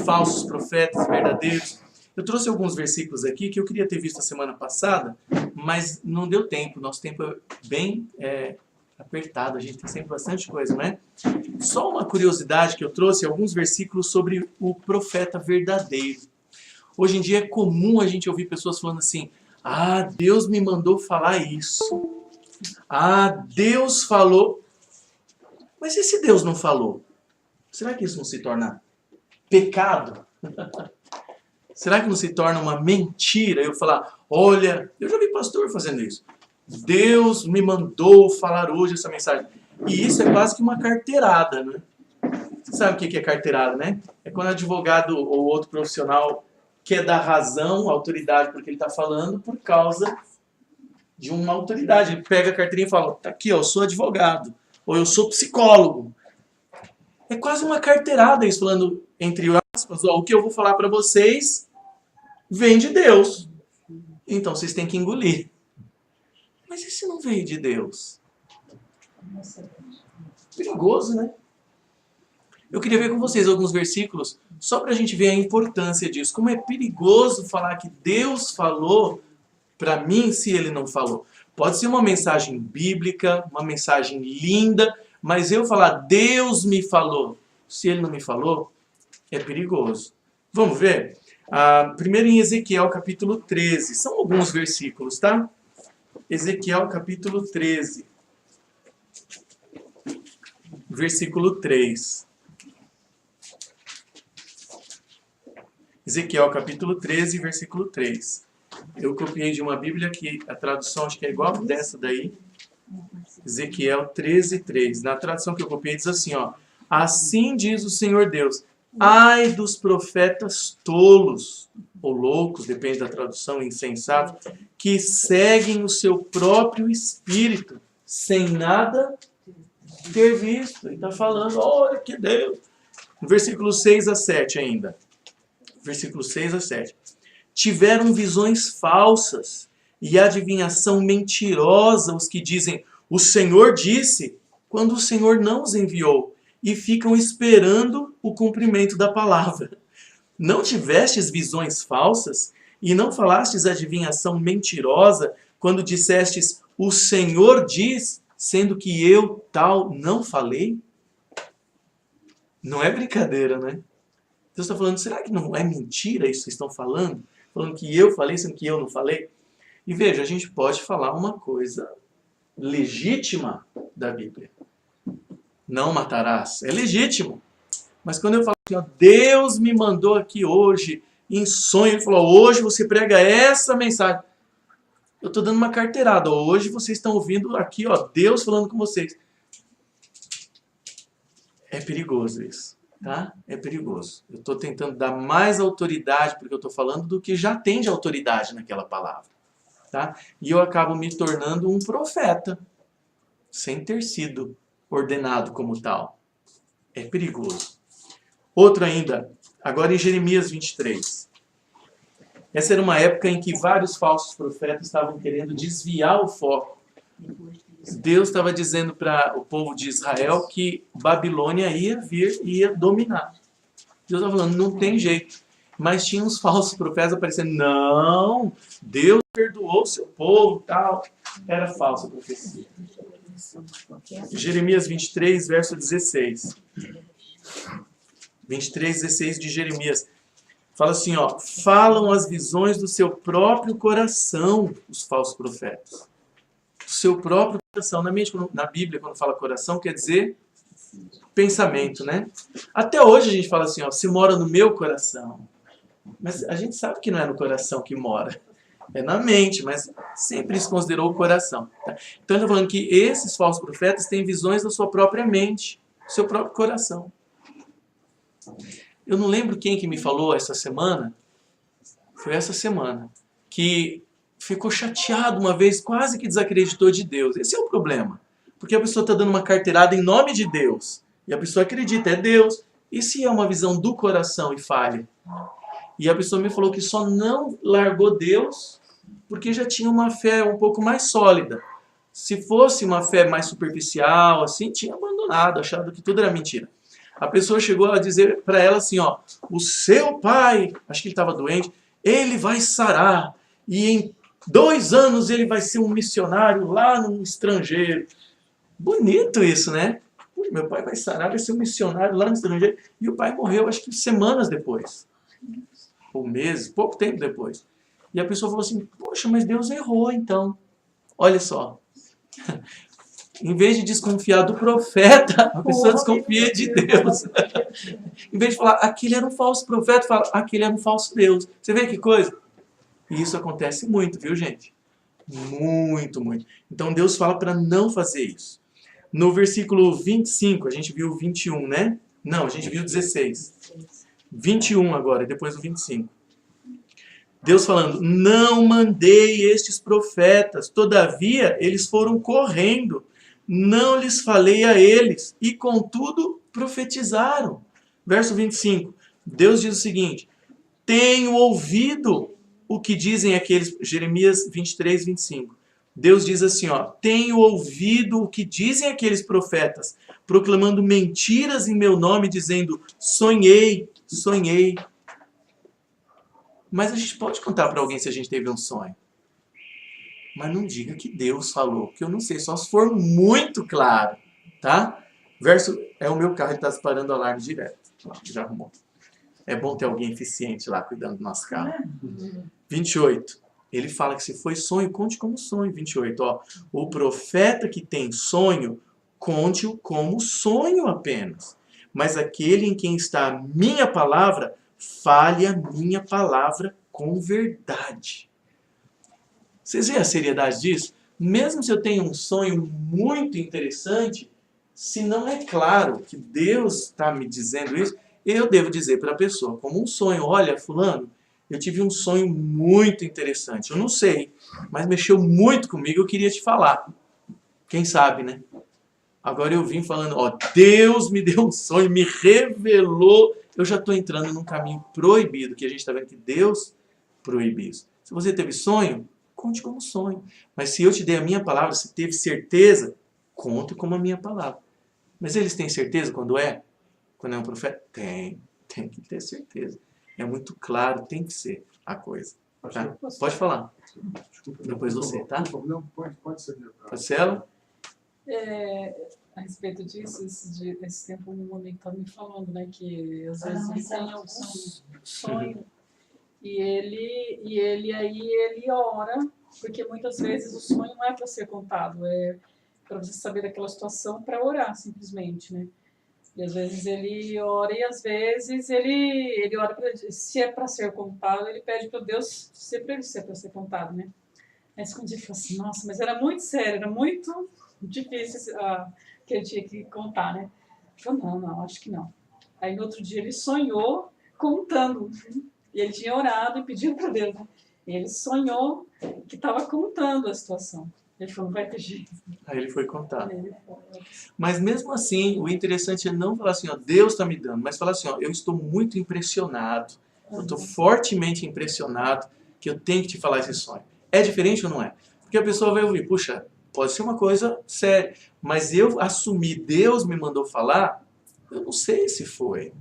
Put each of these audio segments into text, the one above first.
falsos profetas, verdadeiros. Eu trouxe alguns versículos aqui que eu queria ter visto a semana passada, mas não deu tempo. Nosso tempo é bem apertado, a gente tem sempre bastante coisa, né? Só uma curiosidade que eu trouxe, alguns versículos sobre o profeta verdadeiro. Hoje em dia é comum a gente ouvir pessoas falando assim: ah, Deus me mandou falar isso. Ah, Deus falou. Mas e se Deus não falou? Será que isso não se torna pecado? Será que não se torna uma mentira? Eu falar: olha, eu já vi pastor fazendo isso. Deus me mandou falar hoje essa mensagem. E isso é quase que uma carteirada, né? Você sabe o que é carteirada, né? É quando advogado ou outro profissional quer dar razão, autoridade para o que ele está falando por causa de uma autoridade. Ele pega a carteirinha e fala: tá aqui, ó, eu sou advogado. Ou eu sou psicólogo. É quase uma carteirada isso, falando entre aspas: ó, o que eu vou falar para vocês vem de Deus. Então vocês têm que engolir. Mas e se não veio de Deus? Perigoso, né? Eu queria ver com vocês alguns versículos, só para a gente ver a importância disso. Como é perigoso falar que Deus falou para mim se Ele não falou. Pode ser uma mensagem bíblica, uma mensagem linda, mas eu falar Deus me falou, se Ele não me falou, é perigoso. Vamos ver? Primeiro em Ezequiel capítulo 13. São alguns versículos, tá? Ezequiel capítulo 13. Versículo 3. Ezequiel capítulo 13, versículo 3. Eu copiei de uma Bíblia que a tradução acho que é igual dessa daí. Ezequiel 13, 3. Na tradução que eu copiei diz assim, ó: assim diz o Senhor Deus: ai dos profetas tolos, ou loucos, depende da tradução, insensatos, que seguem o seu próprio espírito, sem nada ter visto. Ele está falando, olha que Deus. No versículo 6 a 7 ainda. Versículo 6 a 7. Tiveram visões falsas e adivinhação mentirosa os que dizem: o Senhor disse, quando o Senhor não os enviou, e ficam esperando o cumprimento da palavra. Não tivestes visões falsas e não falastes adivinhação mentirosa quando dissestes: o Senhor diz, sendo que eu tal não falei? Não é brincadeira, né? Deus está falando: será que não é mentira isso que vocês estão falando? Falando que eu falei, sendo que eu não falei? E veja, a gente pode falar uma coisa legítima da Bíblia. Não matarás. É legítimo. Mas quando eu falo assim, ó, Deus me mandou aqui hoje, em sonho, Ele falou: hoje você prega essa mensagem. Eu estou dando uma carteirada. Hoje vocês estão ouvindo aqui, ó, Deus falando com vocês. É perigoso isso. Tá? É perigoso. Eu estou tentando dar mais autoridade porque eu estou falando do que já tem de autoridade naquela palavra. Tá? E eu acabo me tornando um profeta, sem ter sido ordenado como tal. É perigoso. Outro ainda, agora em Jeremias 23. Essa era uma época em que vários falsos profetas estavam querendo desviar o foco. Deus estava dizendo para o povo de Israel que Babilônia ia vir e ia dominar. Deus estava falando: não tem jeito. Mas tinha uns falsos profetas aparecendo: não, Deus perdoou o seu povo, tal. Era falsa a profecia. Jeremias 23, verso 16. 23, 16 de Jeremias. Fala assim, ó: falam as visões do seu próprio coração, os falsos profetas. Do seu próprio coração. Na Bíblia, quando fala coração, quer dizer pensamento, né? Até hoje a gente fala assim, ó: se mora no meu coração. Mas a gente sabe que não é no coração que mora. É na mente, mas sempre se considerou o coração. Tá? Então, eu estou falando que esses falsos profetas têm visões da sua própria mente, do seu próprio coração. Eu não lembro quem que me falou essa semana, foi essa semana, que ficou chateado uma vez, quase que desacreditou de Deus. Esse é o problema. Porque a pessoa está dando uma carteirada em nome de Deus. E a pessoa acredita, é Deus. E se é uma visão do coração e falha? E a pessoa me falou que só não largou Deus porque já tinha uma fé um pouco mais sólida. Se fosse uma fé mais superficial, assim, tinha abandonado, achado que tudo era mentira. A pessoa chegou a dizer para ela assim, ó, o seu pai, acho que ele estava doente, ele vai sarar e em 2 anos ele vai ser um missionário lá no estrangeiro. Bonito isso, né? Meu pai vai sarar, vai ser um missionário lá no estrangeiro. E o pai morreu, acho que semanas depois. Ou meses, pouco tempo depois. E a pessoa falou assim, poxa, mas Deus errou então. Olha só. Em vez de desconfiar do profeta, a pessoa desconfia de Deus. Em vez de falar, aquele era um falso profeta, fala, aquele era um falso Deus. Você vê que coisa? E isso acontece muito, viu, gente? Muito, muito. Então Deus fala para não fazer isso. No versículo 25, a gente viu o 21, né? Não, a gente viu o 16. 21 agora, depois do 25. Deus falando, não mandei estes profetas, todavia eles foram correndo, não lhes falei a eles, e contudo profetizaram. Verso 25, Deus diz o seguinte, tenho ouvido o que dizem aqueles, Jeremias 23, 25. Deus diz assim, ó, tenho ouvido o que dizem aqueles profetas, proclamando mentiras em meu nome, dizendo, sonhei, sonhei. Mas a gente pode contar para alguém se a gente teve um sonho. Mas não diga que Deus falou, que eu não sei, só se for muito claro, tá? Verso, é o meu carro, ele está disparando alarme direto. Já arrumou. É bom ter alguém eficiente lá cuidando do nosso carro. 28. Ele fala que se foi sonho, conte como sonho. 28. Ó, o profeta que tem sonho, conte-o como sonho apenas. Mas aquele em quem está a minha palavra, fale a minha palavra com verdade. Vocês veem a seriedade disso? Mesmo se eu tenho um sonho muito interessante, se não é claro que Deus está me dizendo isso, eu devo dizer para a pessoa, como um sonho, olha, fulano, eu tive um sonho muito interessante. Eu não sei, mas mexeu muito comigo, eu queria te falar. Quem sabe, né? Agora eu vim falando, ó, Deus me deu um sonho, me revelou. Eu já estou entrando num caminho proibido, que a gente está vendo que Deus proíbe isso. Se você teve sonho, conte como sonho. Mas se eu te dei a minha palavra, se teve certeza, conte como a minha palavra. Mas eles têm certeza quando é? Quando é um profeta? Tem que ter certeza. É muito claro, tem que ser a coisa. Tá? Pode falar. Desculpa, depois você, tá? Não, pode ser. Pode ser ela? A respeito disso, esse tempo o Monique estava me falando, né, que às vezes ele tem algum sonho e ele ora, porque muitas vezes o sonho não é para ser contado, é para você saber daquela situação para orar simplesmente, né? E às vezes ele ora e às vezes ele ora para se é para ser contado, ele pede para Deus ser para ele ser para ser contado, né? Aí quando ele falou assim, nossa, mas era muito sério, era muito difícil que ele tinha que contar, né? Ele falou, não, acho que não. Aí no outro dia ele sonhou contando. E ele tinha orado e pedido para Deus, né? E ele sonhou que estava contando a situação. Ele falou, não vai ter jeito. Aí ele foi contar. Ele foi. Mas mesmo assim, o interessante é não falar assim, ó, Deus está me dando, mas falar assim, ó, eu estou muito impressionado, eu estou fortemente impressionado que eu tenho que te falar esse sonho. É diferente ou não é? Porque a pessoa vai ouvir, puxa, pode ser uma coisa séria, mas eu assumir, Deus me mandou falar, eu não sei se foi.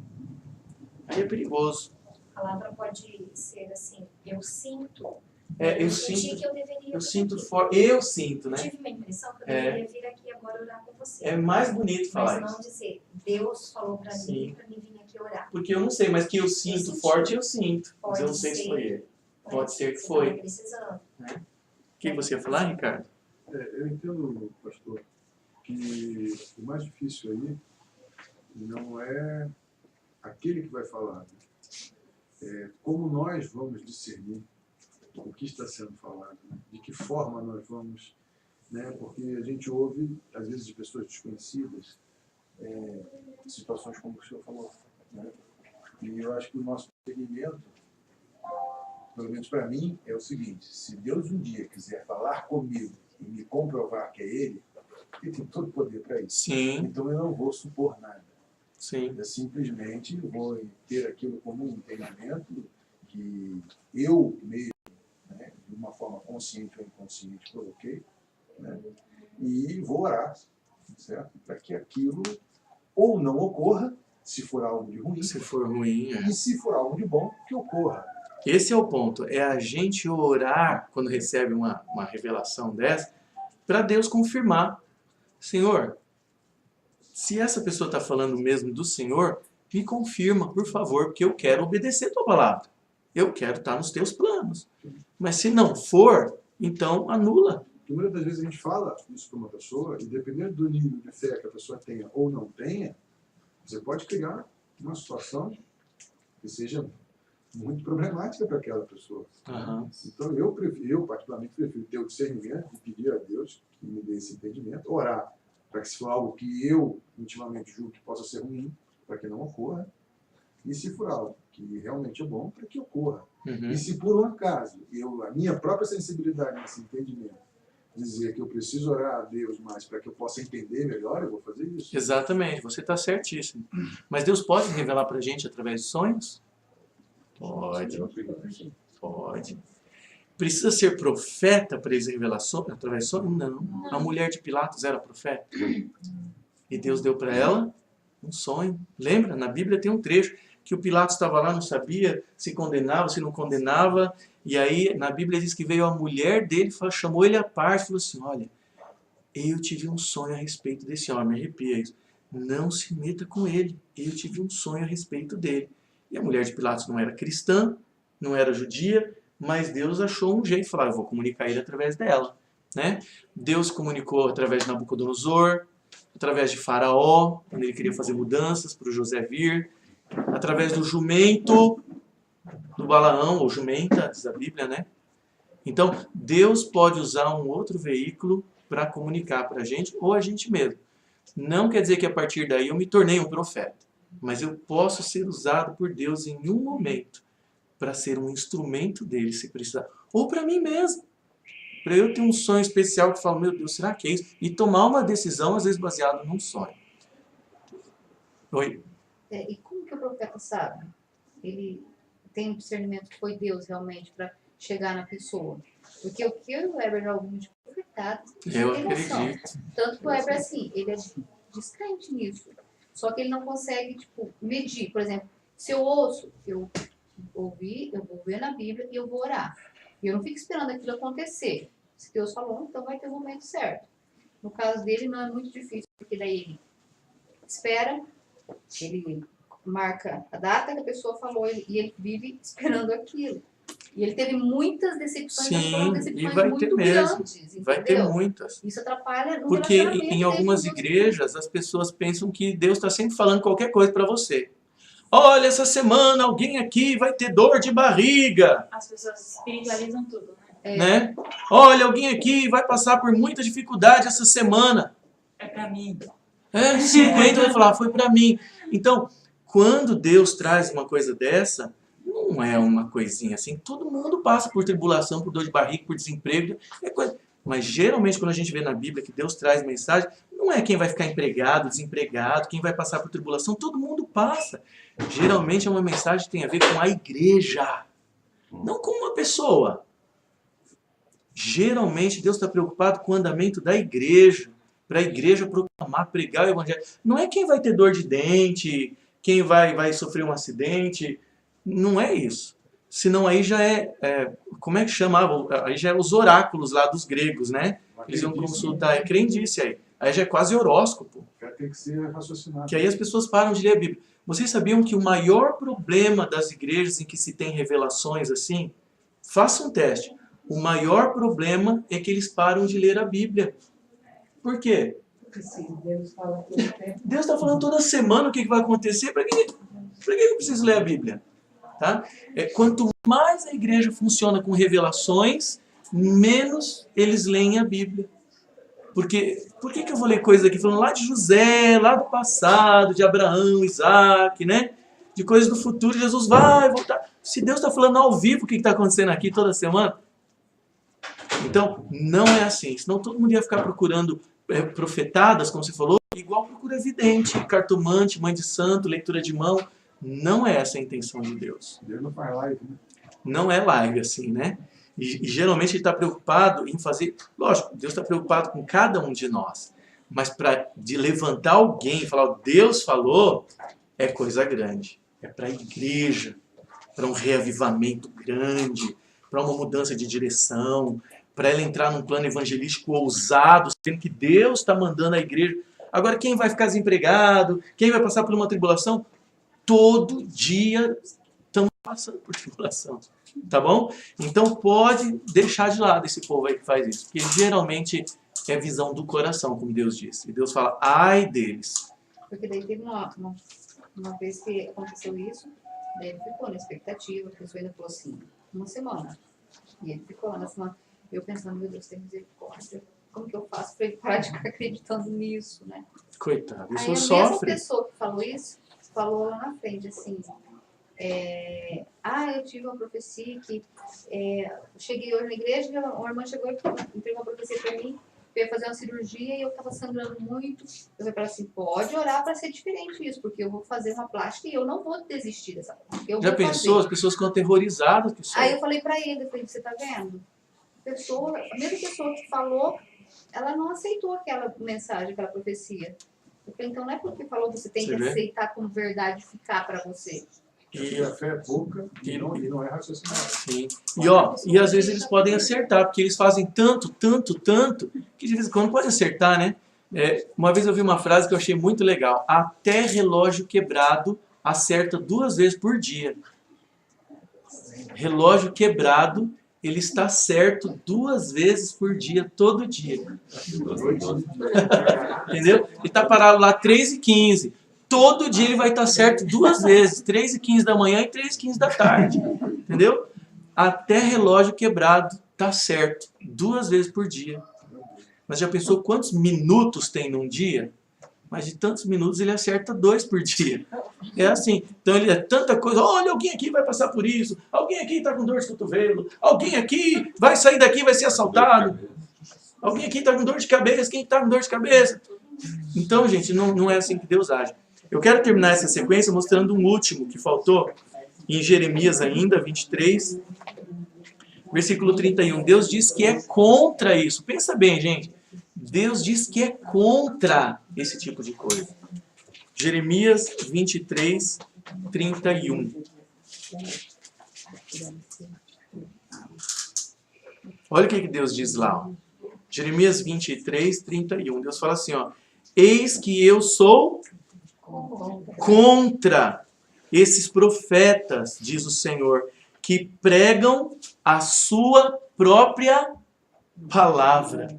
Aí é perigoso. A palavra pode ser assim, eu sinto. Eu senti sinto, que eu deveria eu vir sinto aqui. forte, eu sinto, né? Tive uma impressão que eu deveria vir aqui agora orar com você. É mais bonito falar mas não isso. dizer, Deus falou para Sim. mim vir aqui orar. Porque eu não sei, mas que eu sinto senti. forte, eu sinto. Mas eu não Pode sei se ser, foi ele. né? Pode ser que Você foi. tava precisando. O que você ia falar, Ricardo? Eu entendo, pastor, que o mais difícil aí não é aquele que vai falar, né? É como nós vamos discernir o que está sendo falado, né? De que forma nós vamos, né? Porque a gente ouve, às vezes, de pessoas desconhecidas, situações como o senhor falou, né? E eu acho que o nosso discernimento, pelo menos para mim, é o seguinte: se Deus um dia quiser falar comigo e me comprovar que é Ele tem todo o poder para isso. Sim, Então eu não vou supor nada. sim. Eu simplesmente vou ter aquilo como um entendimento que eu mesmo, né, de uma forma consciente ou inconsciente, coloquei, né, e vou orar, certo? Para que aquilo ou não ocorra, for algo de ruim, Se for ruim, e se for algo de bom, que ocorra. Esse é o ponto. É a gente orar quando recebe uma revelação dessa, para Deus confirmar. Senhor, se essa pessoa está falando mesmo do Senhor, me confirma, por favor, porque eu quero obedecer a tua palavra. Eu quero estar nos teus planos. Mas se não for, então anula. Porque muitas das vezes a gente fala isso para uma pessoa, e dependendo do nível de fé que a pessoa tenha ou não tenha, você pode criar uma situação que seja muito problemática para aquela pessoa. Aham. Então eu particularmente prefiro ter o discernimento e pedir a Deus que me dê esse entendimento, orar para que se for algo que eu intimamente julgo que possa ser ruim, para que não ocorra, e se for algo que realmente é bom, para que ocorra. Uhum. E se por um acaso a minha própria sensibilidade nesse entendimento dizer que eu preciso orar a Deus mais para que eu possa entender melhor, eu vou fazer isso. Exatamente, você está certíssimo. Mas Deus pode revelar para a gente através de sonhos? Pode. Pode. Precisa ser profeta para eles revelar através de sonhos? Não. A mulher de Pilatos era profeta. E Deus deu para ela um sonho. Lembra? Na Bíblia tem um trecho que o Pilatos estava lá, não sabia se condenava, se não condenava. E aí na Bíblia diz que veio a mulher dele, chamou ele à parte e falou assim, olha, eu tive um sonho a respeito desse homem, me arrepia isso. Não se meta com ele. Eu tive um sonho a respeito dele. E a mulher de Pilatos não era cristã, não era judia, mas Deus achou um jeito de falar, eu vou comunicar ele através dela. Né? Deus comunicou através de Nabucodonosor, através de Faraó, quando ele queria fazer mudanças para o José vir, através do jumento, do Balaão, ou jumenta, diz a Bíblia, né? Então, Deus pode usar um outro veículo para comunicar para a gente, ou a gente mesmo. Não quer dizer que a partir daí eu me tornei um profeta, mas eu posso ser usado por Deus em um momento para ser um instrumento dele, se precisar. Ou para mim mesmo. Para eu ter um sonho especial que fala, meu Deus, será que é isso? E tomar uma decisão, às vezes, baseada num sonho. Oi? E como que o profeta sabe? Ele tem um discernimento que foi Deus realmente para chegar na pessoa. Porque o que eu e o Heber já ouvimos de profetados, Eu tem noção. acredito. Tanto que o Heber, assim, ele é descrente nisso. Só que ele não consegue, tipo, medir. Por exemplo, se eu ouço, eu vou ver na Bíblia e eu vou orar. E eu não fico esperando aquilo acontecer. Se Deus falou, então vai ter o momento certo. No caso dele, não é muito difícil, porque daí ele espera, ele marca a data que a pessoa falou e ele vive esperando aquilo. E ele teve muitas decepções, mas foram Sim, e decepções vai ter muito mesmo. grandes, Vai ter entendeu? muitas. Isso atrapalha no Porque relacionamento em dele algumas com Deus. igrejas as pessoas pensam que Deus está sempre falando qualquer coisa para você. Olha, essa semana alguém aqui vai ter dor de barriga. As pessoas espiritualizam tudo, né? Né? Olha, alguém aqui vai passar por muita dificuldade essa semana. É pra mim. 50 vai falar, foi para mim. Então, quando Deus traz uma coisa dessa, não é uma coisinha assim. Todo mundo passa por tribulação, por dor de barriga, por desemprego. É coisa. Mas geralmente quando a gente vê na Bíblia que Deus traz mensagem, não é quem vai ficar empregado, desempregado, quem vai passar por tribulação, todo mundo passa. Geralmente é uma mensagem que tem a ver com a igreja, não com uma pessoa. Geralmente Deus está preocupado com o andamento da igreja, para a igreja proclamar, pregar o evangelho. Não é quem vai ter dor de dente, quem vai sofrer um acidente, não é isso. Senão aí já como é que chamava? Aí já é os oráculos lá dos gregos, né? Eles iam consultar, crendice aí. Aí já é quase horóscopo. Tem que ser raciocinado. Que aí as pessoas param de ler a Bíblia. Vocês sabiam que o maior problema das igrejas em que se tem revelações assim? Faça um teste. O maior problema é que eles param de ler a Bíblia. Por quê? Porque se Deus fala todo tempo. Deus está falando toda semana o que vai acontecer. Para que eu preciso ler a Bíblia? Tá? Quanto mais a igreja funciona com revelações, menos eles leem a Bíblia. Porque, por que eu vou ler coisas aqui falando lá de José, lá do passado, de Abraão, Isaac, né? De coisas do futuro, Jesus vai voltar. Se Deus está falando ao vivo o que está acontecendo aqui toda semana. Então, não é assim. Senão todo mundo ia ficar procurando profetadas, como você falou, igual procura vidente, cartomante, mãe de santo, leitura de mão. Não é essa a intenção de Deus. Deus não faz live, né? Não é live assim, né? E geralmente ele está preocupado em fazer... Lógico, Deus está preocupado com cada um de nós. Mas de levantar alguém e falar, Deus falou, é coisa grande. É para a igreja, para um reavivamento grande, para uma mudança de direção, para ela entrar num plano evangelístico ousado, sabendo que Deus está mandando a igreja. Agora, quem vai ficar desempregado? Quem vai passar por uma tribulação? Todo dia estamos passando por tribulação. Tá bom? Então pode deixar de lado esse povo aí que faz isso. Porque geralmente é visão do coração, como Deus disse. E Deus fala, ai deles. Porque daí teve uma vez que aconteceu isso, daí ele ficou na expectativa, a pessoa ainda falou assim, uma semana. E ele ficou lá na semana. Eu pensando, meu Deus, tem misericórdia. Como que eu faço para ele parar de ficar acreditando nisso, né? Coitado, Aí isso a mesma sofre. pessoa que falou isso, falou lá na frente, assim, eu tive uma profecia que cheguei hoje na igreja, uma irmã chegou e entregou uma profecia para mim, eu ia fazer uma cirurgia e eu estava sangrando muito. Eu falei assim, pode orar para ser diferente isso, porque eu vou fazer uma plástica e eu não vou desistir dessa plástica. Eu Já vou pensou? fazer. As pessoas ficam aterrorizadas com isso Aí aí. eu falei para ele, você tá vendo? A mesma pessoa que falou, ela não aceitou aquela mensagem, aquela profecia. Eu falei, então não é porque falou que você tem Você que vê? aceitar como verdade e ficar para você. Porque a fé é pouca e não é raciocinada. Sim. E às vezes eles podem acertar, porque eles fazem tanto, que de vez em quando pode acertar, né? Uma vez eu vi uma frase que eu achei muito legal. Até relógio quebrado acerta 2 vezes por dia. Relógio quebrado, ele está certo 2 vezes por dia, todo dia. Entendeu? Ele está parado lá 3h15. Todo dia ele vai estar certo 2 vezes. 3h15 da manhã e 3h15 da tarde. Entendeu? Até relógio quebrado está certo 2 vezes por dia. Mas já pensou quantos minutos tem num dia? Mas de tantos minutos ele acerta 2 por dia. É assim. Então ele é tanta coisa. Olha, alguém aqui vai passar por isso. Alguém aqui está com dor de cotovelo. Alguém aqui vai sair daqui e vai ser assaltado. Alguém aqui está com dor de cabeça. Quem está com dor de cabeça? Então, gente, não é assim que Deus age. Eu quero terminar essa sequência mostrando um último que faltou. Em Jeremias ainda, 23, versículo 31. Deus diz que é contra isso. Pensa bem, gente. Deus diz que é contra esse tipo de coisa. Jeremias 23, 31. Olha o que Deus diz lá. Ó. Jeremias 23, 31. Deus fala assim, ó. Eis que eu sou contra esses profetas, diz o Senhor, que pregam a sua própria palavra.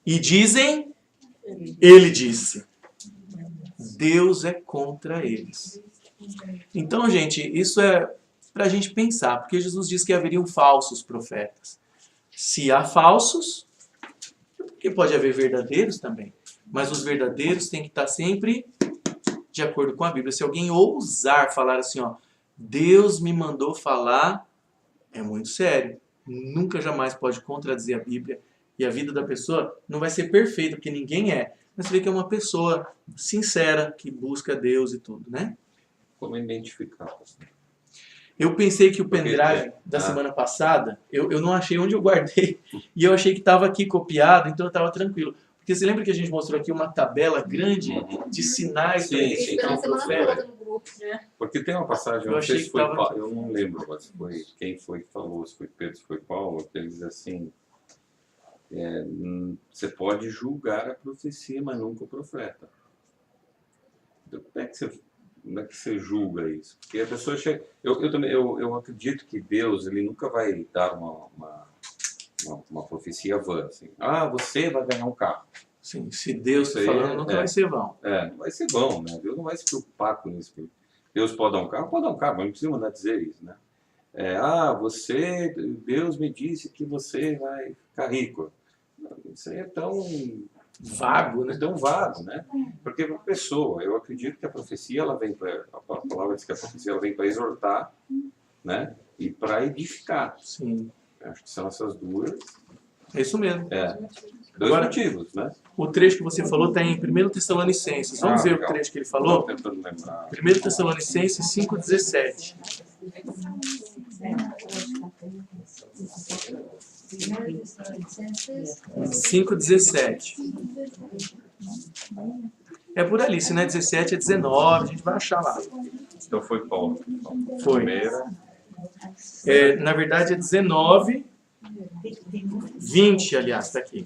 E dizem, ele disse. Deus é contra eles. Então, gente, isso é para a gente pensar, porque Jesus disse que haveriam falsos profetas. Se há falsos, porque pode haver verdadeiros também. Mas os verdadeiros têm que estar sempre de acordo com a Bíblia. Se alguém ousar falar assim, ó, Deus me mandou falar, é muito sério. Nunca jamais pode contradizer a Bíblia. E a vida da pessoa não vai ser perfeita, porque ninguém é. Mas você vê que é uma pessoa sincera, que busca Deus e tudo, né? Como identificar? Eu pensei que o pendrive da semana passada, eu não achei onde eu guardei. E eu achei que estava aqui copiado, então eu estava tranquilo. Porque você lembra que a gente mostrou aqui uma tabela grande de sinais para identificar o profeta? Porque tem uma passagem, eu não sei se foi Paulo, eu não lembro, mas foi quem foi que falou, se foi Pedro, se foi Paulo, que ele diz assim, você pode julgar a profecia, mas nunca o profeta. Então, como é que você julga isso? Porque a pessoa chega... Eu acredito que Deus, ele nunca vai dar uma profecia vã, assim. Você vai ganhar um carro. Sim, se Deus está falando, nunca vai ser vão. Não vai ser vão, né? Deus não vai se preocupar com isso. Deus pode dar um carro, mas não precisa mandar dizer isso, né? Deus me disse que você vai ficar rico. Isso aí é tão vago, né? Tão vago, né? Porque a pessoa, eu acredito que a profecia, ela vem para, a palavra diz que a profecia ela vem para exortar, né? E para edificar. Sim. Acho que são essas duas. É isso mesmo. Dois motivos, né? O trecho que você falou está em 1 Tessalonicenses. Vamos ver legal. O trecho que ele falou? Estou tentando lembrar. 1 Tessalonicenses 5,17. 5,17. É por ali, se não é 17, é 19, a gente vai achar lá. Então foi qual? Foi. Primeira. Na verdade é 19, 20, aliás, está aqui.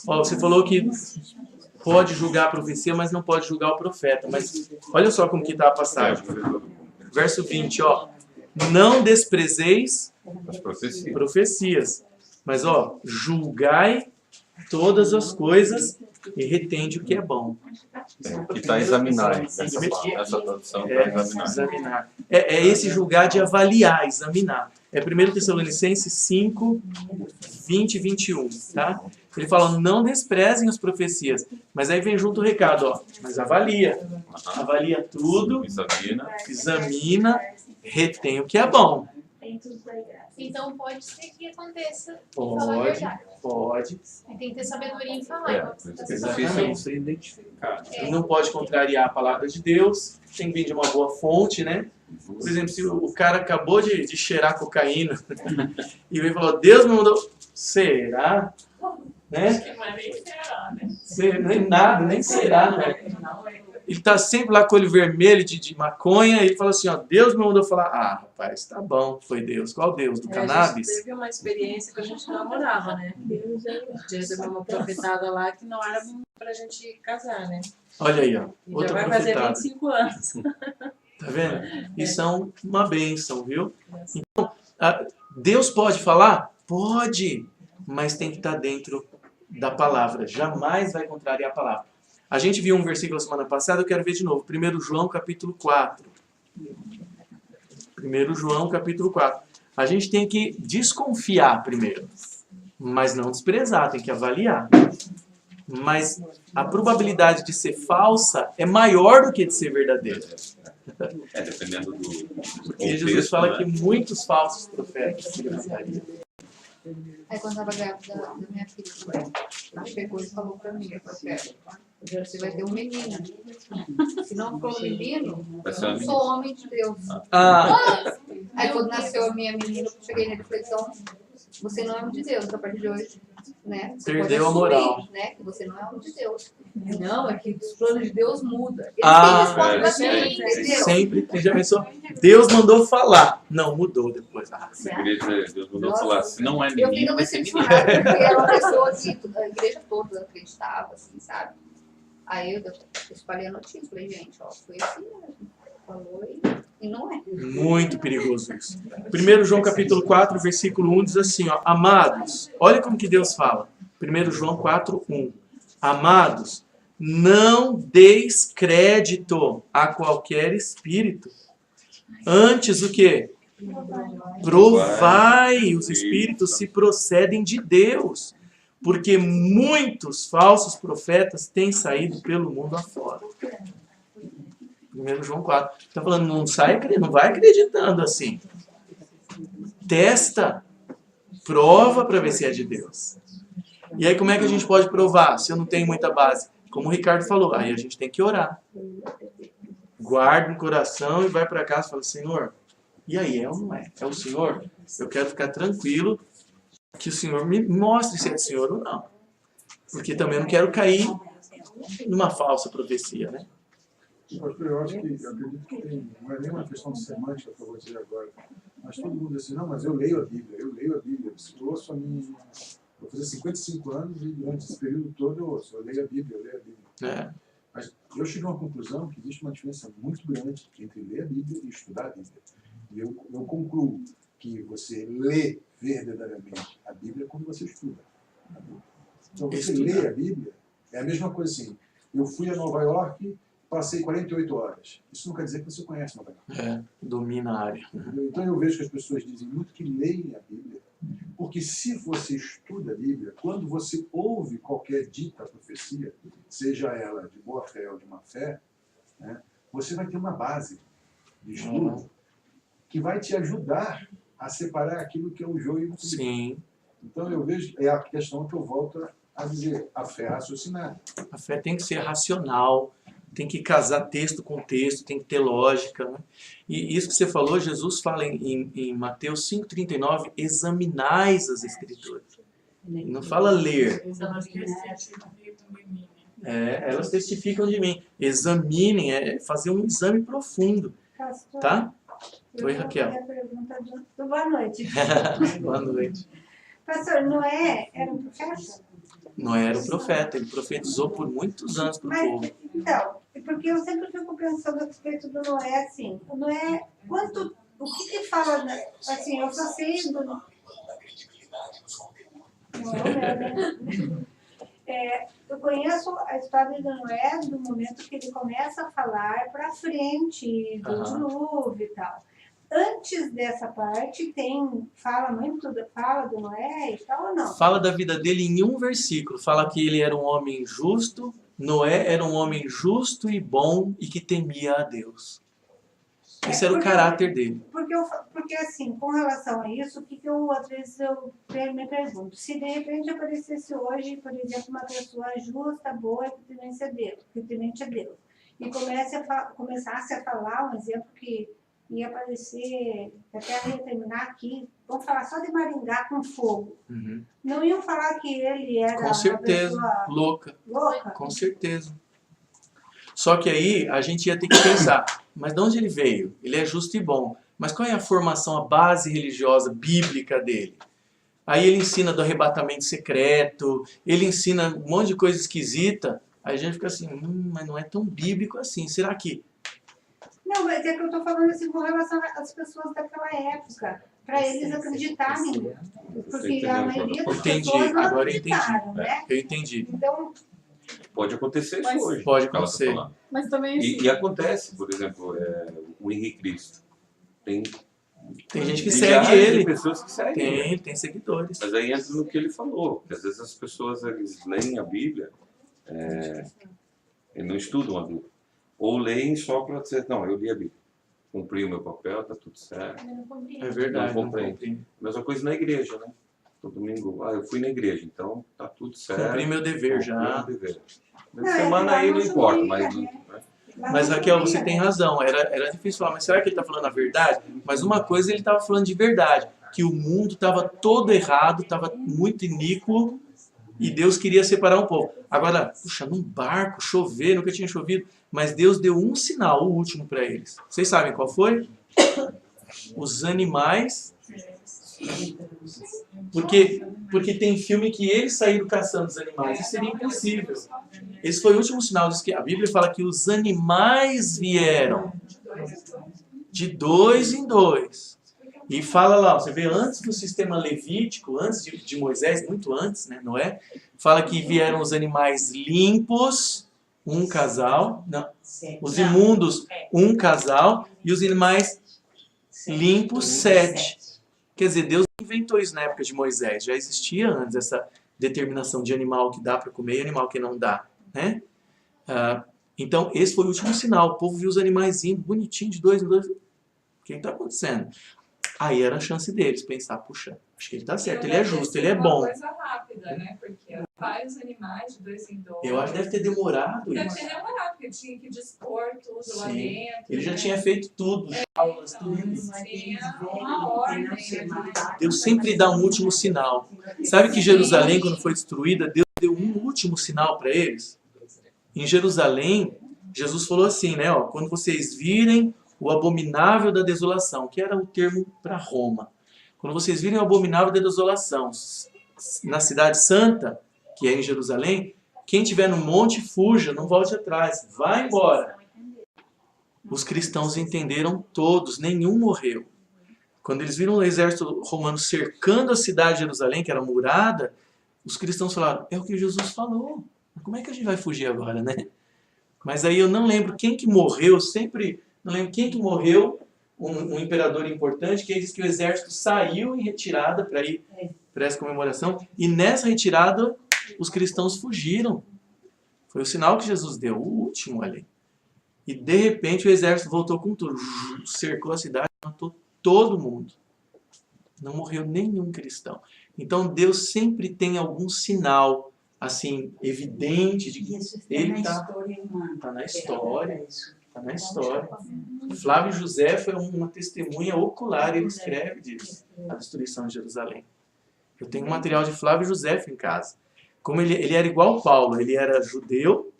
Ó, você falou que pode julgar a profecia, mas não pode julgar o profeta. Mas olha só como que está a passagem. Verso 20, ó. Não desprezeis As profecias. profecias, mas ó, julgai todas as coisas e retende o que é bom. Que está examinar. Essa tradução está examinar. Examinar. É esse julgar de avaliar, examinar. É 1 Tessalonicenses 5, 20 e 21, tá? Ele fala, não desprezem as profecias. Mas aí vem junto o recado, ó. Mas avalia. Avalia tudo, examina, retém o que é bom. Então pode ser que aconteça falar a Pode, verdade. pode. E tem que ter sabedoria em falar. É, igual por você isso tá que é falando. difícil você identificar. E não pode contrariar a palavra de Deus, tem que vir de uma boa fonte, né? Por exemplo, se o cara acabou de cheirar cocaína e veio e falou, Deus me mandou... Será? Né? Nem nada, nem será, né? Ele tá sempre lá com o olho vermelho de maconha e ele fala assim, ó, Deus me mandou falar, ah, rapaz, tá bom, foi Deus. Qual Deus? Do A cannabis? gente teve uma experiência que a gente namorava, né? Teve uma profetada lá que não era pra gente casar, né? Olha aí, ó. E já Outra vai fazer profetada. 25 anos. Tá vendo? Isso é uma bênção, viu? Então, Deus pode falar? Pode, mas tem que estar dentro da palavra. Jamais vai contrariar a palavra. A gente viu um versículo semana passada, eu quero ver de novo. 1 João capítulo 4. 1 João capítulo 4. A gente tem que desconfiar primeiro, mas não desprezar, tem que avaliar. Mas a probabilidade de ser falsa é maior do que de ser verdadeira. Dependendo do Porque Jesus fala que muitos falsos profetas se levantariam. Aí quando eu estava grávida da minha filha, ela chegou e falou pra mim, você vai ter um menino. Se não for um menino, eu não sou homem de Deus. Aí quando nasceu a minha menina, eu cheguei na reflexão, você não é homem de Deus a partir de hoje. Né? Você Perdeu pode a moral. assumir, né? Que você não é homem de Deus. Não, é que os planos de Deus mudam. Eles têm resposta pra mim, entendeu? Sempre, já pensou? Deus mandou falar. Não, mudou depois. Você queria dizer, Deus mandou falar, se não é Eu menino, fico vai ser menino. decepcionada porque era uma pessoa que a igreja toda acreditava, assim, sabe? Aí eu espalhei a notícia, falei, gente, ó, foi assim mesmo. Falou e não é. Muito perigoso isso. 1 João capítulo 4, versículo 1 diz assim, ó, amados, olha como que Deus fala. 1 João 4, 1. Amados, não deis crédito a qualquer espírito. Antes o quê? Provai os espíritos se procedem de Deus. Porque muitos falsos profetas têm saído pelo mundo afora. 1 João 4. Está falando, não vai acreditando assim. Testa, prova para ver se é de Deus. E aí como é que a gente pode provar se eu não tenho muita base? Como o Ricardo falou, aí a gente tem que orar. Guarda no coração e vai para casa e fala, Senhor, e aí, é ou não é? É o Senhor? Eu quero ficar tranquilo que o Senhor me mostre se é do Senhor ou não. Porque também não quero cair numa falsa profecia, né? Pastor, eu acredito que tem, não é nem uma questão de semântica que eu vou dizer agora, mas todo mundo diz assim, não, mas eu leio a Bíblia, eu ouço a minha, vou fazer 55 anos e durante esse período todo eu leio a Bíblia. É. Mas eu cheguei a uma conclusão que existe uma diferença muito grande entre ler a Bíblia e estudar a Bíblia. E eu concluo que você lê verdadeiramente a Bíblia quando você estuda a Bíblia. Então você lê a Bíblia, é a mesma coisa assim, eu fui a Nova York, passei 48 horas. Isso não quer dizer que você conhece Nova York. Domina a área. Então eu vejo que as pessoas dizem muito que leem a Bíblia, porque se você estuda a Bíblia, quando você ouve qualquer dita profecia, seja ela de boa fé ou de má fé, né, você vai ter uma base de estudo que vai te ajudar a separar aquilo que é o joio do trigo. Sim. Então eu vejo, é a questão que eu volto a dizer, a fé raciocinada. A fé tem que ser racional, tem que casar texto com texto, tem que ter lógica. Né? E isso que você falou, Jesus fala em Mateus 5,39, examinais as Escrituras. Não fala ler. Elas testificam de mim. Examinem, fazer um exame profundo, Pastor, tá? eu Oi, vou Raquel. fazer a pergunta boa noite. Boa noite. Pastor, Noé era um profeta? Noé era um profeta, ele profetizou por muitos anos para o Mas, povo. então, porque eu sempre fico pensando a respeito do Noé, assim, o Noé, o que fala, né? Assim, eu só sei do... Não é, né? Eu conheço a história do Noé do momento que ele começa a falar para frente do dilúvio e tal. Antes dessa parte, fala do Noé e tal ou não? Fala da vida dele em um versículo. Fala que ele era um homem justo, Noé era um homem justo e bom e que temia a Deus. Esse era o caráter dele. Porque assim, com relação a isso, o que eu às vezes eu me pergunto? Se de repente aparecesse hoje, por exemplo, uma pessoa justa, boa, que temente a Deus, e começasse a falar um exemplo que ia aparecer, que a Terra ia terminar aqui, vamos falar só de Maringá com fogo. Uhum. Não iam falar que ele era Com certeza, uma pessoa louca. louca? Com certeza. Só que aí a gente ia ter que pensar, mas de onde ele veio? Ele é justo e bom. Mas qual é a formação, a base religiosa, bíblica dele? Aí ele ensina do arrebatamento secreto, ele ensina um monte de coisa esquisita. Aí a gente fica assim, mas não é tão bíblico assim. Será que... Não, mas é que eu estou falando assim com relação às pessoas daquela época, para eles acreditarem. Porque a maioria das Entendi, pessoas não agora eu entendi. acreditaram, né? Eu entendi. Então, Pode acontecer isso Mas- hoje. Pode o que ela tá acontecer. falando. Mas também, assim, E acontece, por exemplo, o Henrique Cristo. Tem Tem gente que milhares segue de ele. pessoas que seguem ele. Tem seguidores. Mas aí entra no que ele falou, que às vezes as pessoas eles leem a Bíblia e não estudam a Bíblia. Ou leem só para dizer, não, eu li a Bíblia. Cumpri o meu papel, tá tudo certo. É verdade. Não compreende. Mesma coisa na igreja, né? Todo domingo, eu fui na igreja, então tá tudo certo. Cumpri meu dever Cumpri já. meu dever. Não, Na semana aí não importa, mas... Mas Raquel, você tem razão. Era difícil falar, mas será que ele está falando a verdade? Mas uma coisa ele estava falando de verdade, que o mundo estava todo errado, estava muito iníquo e Deus queria separar um povo. Agora, puxa, num barco, chover, nunca tinha chovido, mas Deus deu um sinal, o último para eles. Vocês sabem qual foi? Os animais. Porque tem filme que eles saíram caçando os animais. Isso seria impossível. Esse foi o último sinal. Diz que a Bíblia fala que os animais vieram de 2 em 2. E fala lá, você vê, antes do sistema levítico, antes de Moisés, muito antes, né, Noé, fala que vieram os animais limpos, um casal, não, os imundos, um casal, e os animais limpos, 7. Quer dizer, Deus inventou isso na época de Moisés, já existia antes essa determinação de animal que dá para comer e animal que não dá, né? Então, esse foi o último sinal, o povo viu os animais indo, bonitinho, de 2 em 2, o que está acontecendo? Aí era a chance deles pensar, puxa, acho que ele está certo, ele é justo, ele é bom. Uma coisa rápida, né? Porque vários animais de 2 em 2. Eu acho que deve ter demorado Deve isso. ter demorado, porque tinha que dispor tudo lá Sim. dentro. Ele já né? tinha feito tudo, aulas, tudo. Tinha uma ordem. Né? Deus sempre dá um último sinal. Sabe que Jerusalém, quando foi destruída, Deus deu um último sinal para eles? Em Jerusalém, Jesus falou assim, né? Ó, quando vocês virem o abominável da desolação, que era o termo para Roma. Quando vocês virem o abominável da desolação na cidade santa, que é em Jerusalém, quem estiver no monte, fuja, não volte atrás, vá embora. Os cristãos entenderam todos, nenhum morreu. Quando eles viram o exército romano cercando a cidade de Jerusalém, que era murada, os cristãos falaram, é o que Jesus falou. Como é que a gente vai fugir agora, né? Mas aí eu não lembro quem que morreu, não lembro quem que morreu, um imperador importante, que diz que o exército saiu em retirada para ir para essa comemoração, e nessa retirada os cristãos fugiram. Foi o sinal que Jesus deu, o último ali. E de repente o exército voltou com tudo, cercou a cidade, matou todo mundo. Não morreu nenhum cristão. Então Deus sempre tem algum sinal assim evidente de que ele está na história. Está na história. Flávio José foi uma testemunha ocular, ele escreve disso, a destruição de Jerusalém. Eu tenho um material de Flávio José em casa. Como ele era igual Paulo, ele era judeu,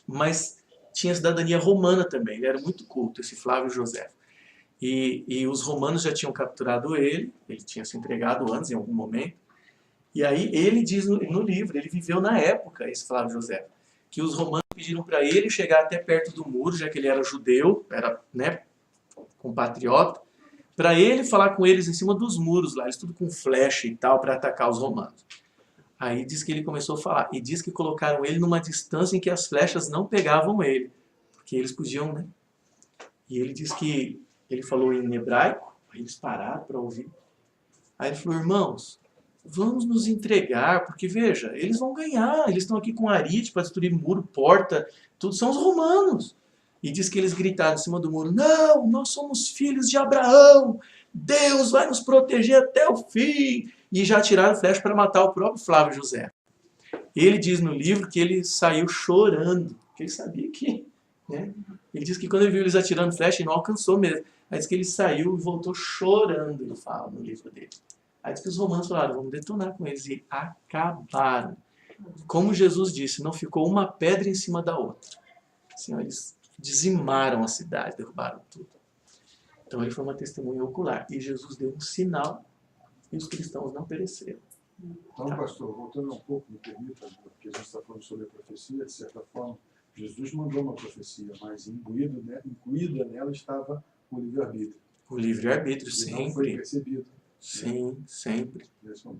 mas tinha cidadania romana também. Ele era muito culto, esse Flávio Joséfo. E os romanos já tinham capturado ele tinha se entregado antes, em algum momento. E aí ele diz no livro, ele viveu na época, esse Flávio Joséfo, que os romanos pediram para ele chegar até perto do muro, já que ele era judeu, era, né, compatriota, para ele falar com eles em cima dos muros lá, eles tudo com flecha e tal, para atacar os romanos. Aí diz que ele começou a falar, e diz que colocaram ele numa distância em que as flechas não pegavam ele, porque eles podiam, né? E ele diz que ele falou em hebraico, aí eles pararam para ouvir. Aí ele falou, irmãos, vamos nos entregar, porque veja, eles vão ganhar, eles estão aqui com arite para destruir muro, porta, tudo são os romanos. E diz que eles gritaram em cima do muro, não, nós somos filhos de Abraão, Deus vai nos proteger até o fim. E já tiraram flecha para matar o próprio Flávio José. Ele diz no livro que ele saiu chorando, porque ele sabia que... Né? Ele diz que quando ele viu eles atirando flecha, ele não alcançou mesmo. Aí diz que ele saiu e voltou chorando, ele fala no livro dele. Aí diz que os romanos falaram, vamos detonar com eles. E acabaram. Como Jesus disse, não ficou uma pedra em cima da outra. Assim, eles dizimaram a cidade, derrubaram tudo. Então ele foi uma testemunha ocular. E Jesus deu um sinal e os cristãos não pereceram. Então, pastor, voltando um pouco, me permita, porque a gente está falando sobre a profecia, de certa forma, Jesus mandou uma profecia, mas incluída nela estava o livre-arbítrio. O livre-arbítrio, Ele não foi sempre. percebido. Sim, sempre.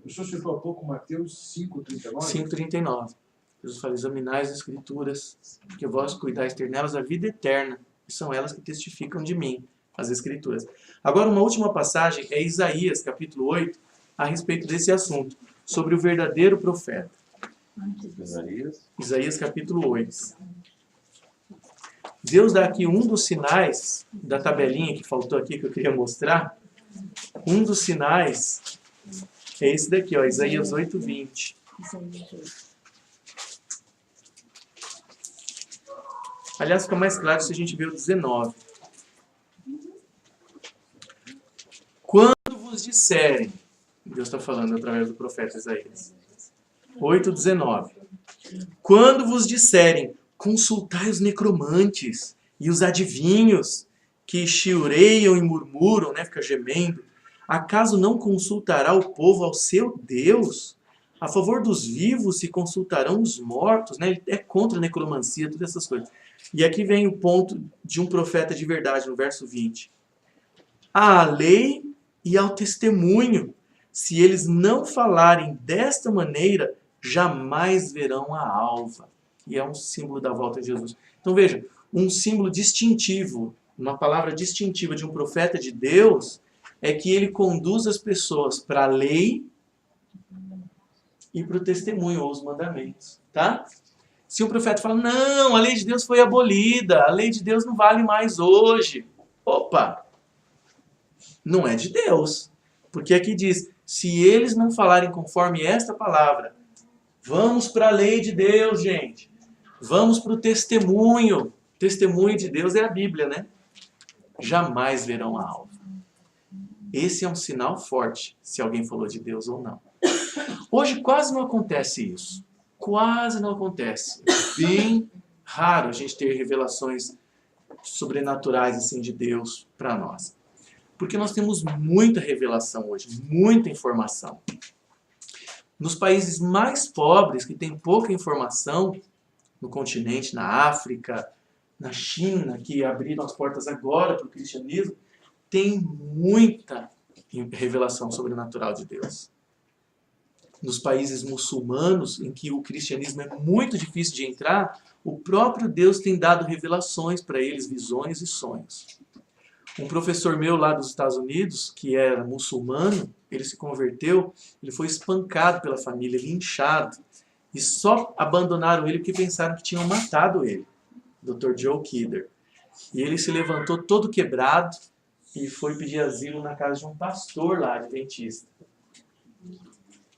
O senhor citou há pouco Mateus 5,39? 5,39. Jesus fala, examinai as escrituras, porque vós cuidais ter nelas a vida eterna, e são elas que testificam de mim, as escrituras. Agora, uma última passagem é Isaías, capítulo 8, a respeito desse assunto, sobre o verdadeiro profeta. Isaías, capítulo 8. Deus dá aqui um dos sinais da tabelinha que faltou aqui, que eu queria mostrar. Um dos sinais é esse daqui, ó, Isaías 8:20. Aliás, fica mais claro se a gente ver o 19. Quando vos disserem, Deus está falando através do profeta Isaías, 8:19. Quando vos disserem, consultai os necromantes e os adivinhos, que chiureiam e murmuram, né, fica gemendo, acaso não consultará o povo ao seu Deus? A favor dos vivos se consultarão os mortos, né? Ele é contra a necromancia, todas essas coisas. E aqui vem o ponto de um profeta de verdade, no verso 20. À lei e ao testemunho, se eles não falarem desta maneira, jamais verão a alva. E é um símbolo da volta de Jesus. Então veja, um símbolo distintivo, uma palavra distintiva de um profeta de Deus, é que ele conduz as pessoas para a lei e para o testemunho, ou os mandamentos. Tá? Se um profeta fala, não, a lei de Deus foi abolida, a lei de Deus não vale mais hoje. Opa! Não é de Deus. Porque aqui diz, se eles não falarem conforme esta palavra, vamos para a lei de Deus, gente. Vamos para o testemunho. Testemunho de Deus é a Bíblia, né? Jamais verão a alva. Esse é um sinal forte, se alguém falou de Deus ou não. Hoje quase não acontece isso. Quase não acontece. É bem raro a gente ter revelações sobrenaturais assim, de Deus para nós. Porque nós temos muita revelação hoje, muita informação. Nos países mais pobres, que têm pouca informação, no continente, na África, na China, que abriram as portas agora para o cristianismo, tem muita revelação sobrenatural de Deus. Nos países muçulmanos, em que o cristianismo é muito difícil de entrar, o próprio Deus tem dado revelações para eles, visões e sonhos. Um professor meu lá dos Estados Unidos, que era muçulmano, ele se converteu, ele foi espancado pela família, linchado, e só abandonaram ele porque pensaram que tinham matado ele, Dr. Joe Kidder. E ele se levantou todo quebrado e foi pedir asilo na casa de um pastor lá, adventista.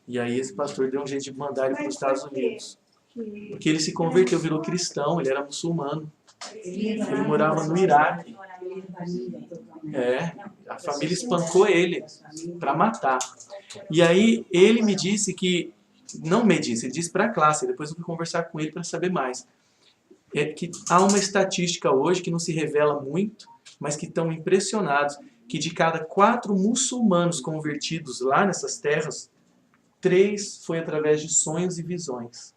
E aí esse pastor deu um jeito de mandar ele para os Estados Unidos. Porque ele se converteu, virou cristão, ele era muçulmano. Ele morava no Iraque. A família espancou ele para matar. E aí ele me disse que, não me disse, ele disse para a classe, depois eu fui conversar com ele para saber mais. é que há uma estatística hoje que não se revela muito, mas que estão impressionados, que de cada 4 muçulmanos convertidos lá nessas terras, 3 foi através de sonhos e visões.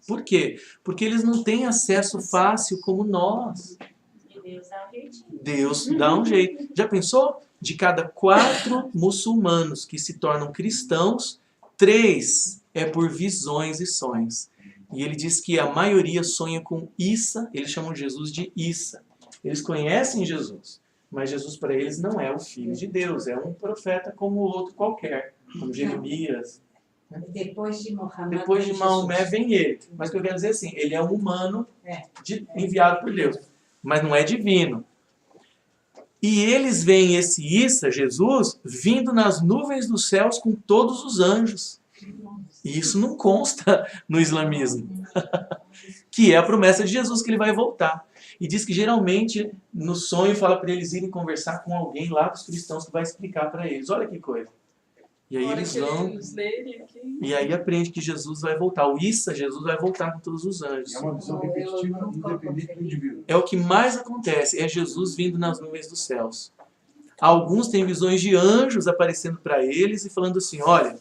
Por quê? Porque eles não têm acesso fácil como nós. E Deus dá um jeitinho. Deus dá um jeito. Já pensou? De cada 4 muçulmanos que se tornam cristãos, 3 é por visões e sonhos. E ele diz que a maioria sonha com Issa, eles chamam Jesus de Issa. Eles conhecem Jesus, mas Jesus para eles não é o Filho de Deus, é um profeta como outro qualquer, como Jeremias. Depois de Mohammed, Depois de Maomé vem ele. Mas o que eu quero dizer é assim, ele é um humano enviado por Deus, mas não é divino. E eles veem esse Issa, Jesus, vindo nas nuvens dos céus com todos os anjos. E isso não consta no islamismo. Que é a promessa de Jesus que ele vai voltar. E diz que geralmente no sonho fala para eles irem conversar com alguém lá dos cristãos que vai explicar para eles. Olha que coisa. E aí eles vão. E aí aprende que Jesus vai voltar. O Issa, Jesus vai voltar com todos os anjos. É uma visão repetitiva, independente do indivíduo. É o que mais acontece, é Jesus vindo nas nuvens dos céus. Alguns têm visões de anjos aparecendo para eles e falando assim, olha,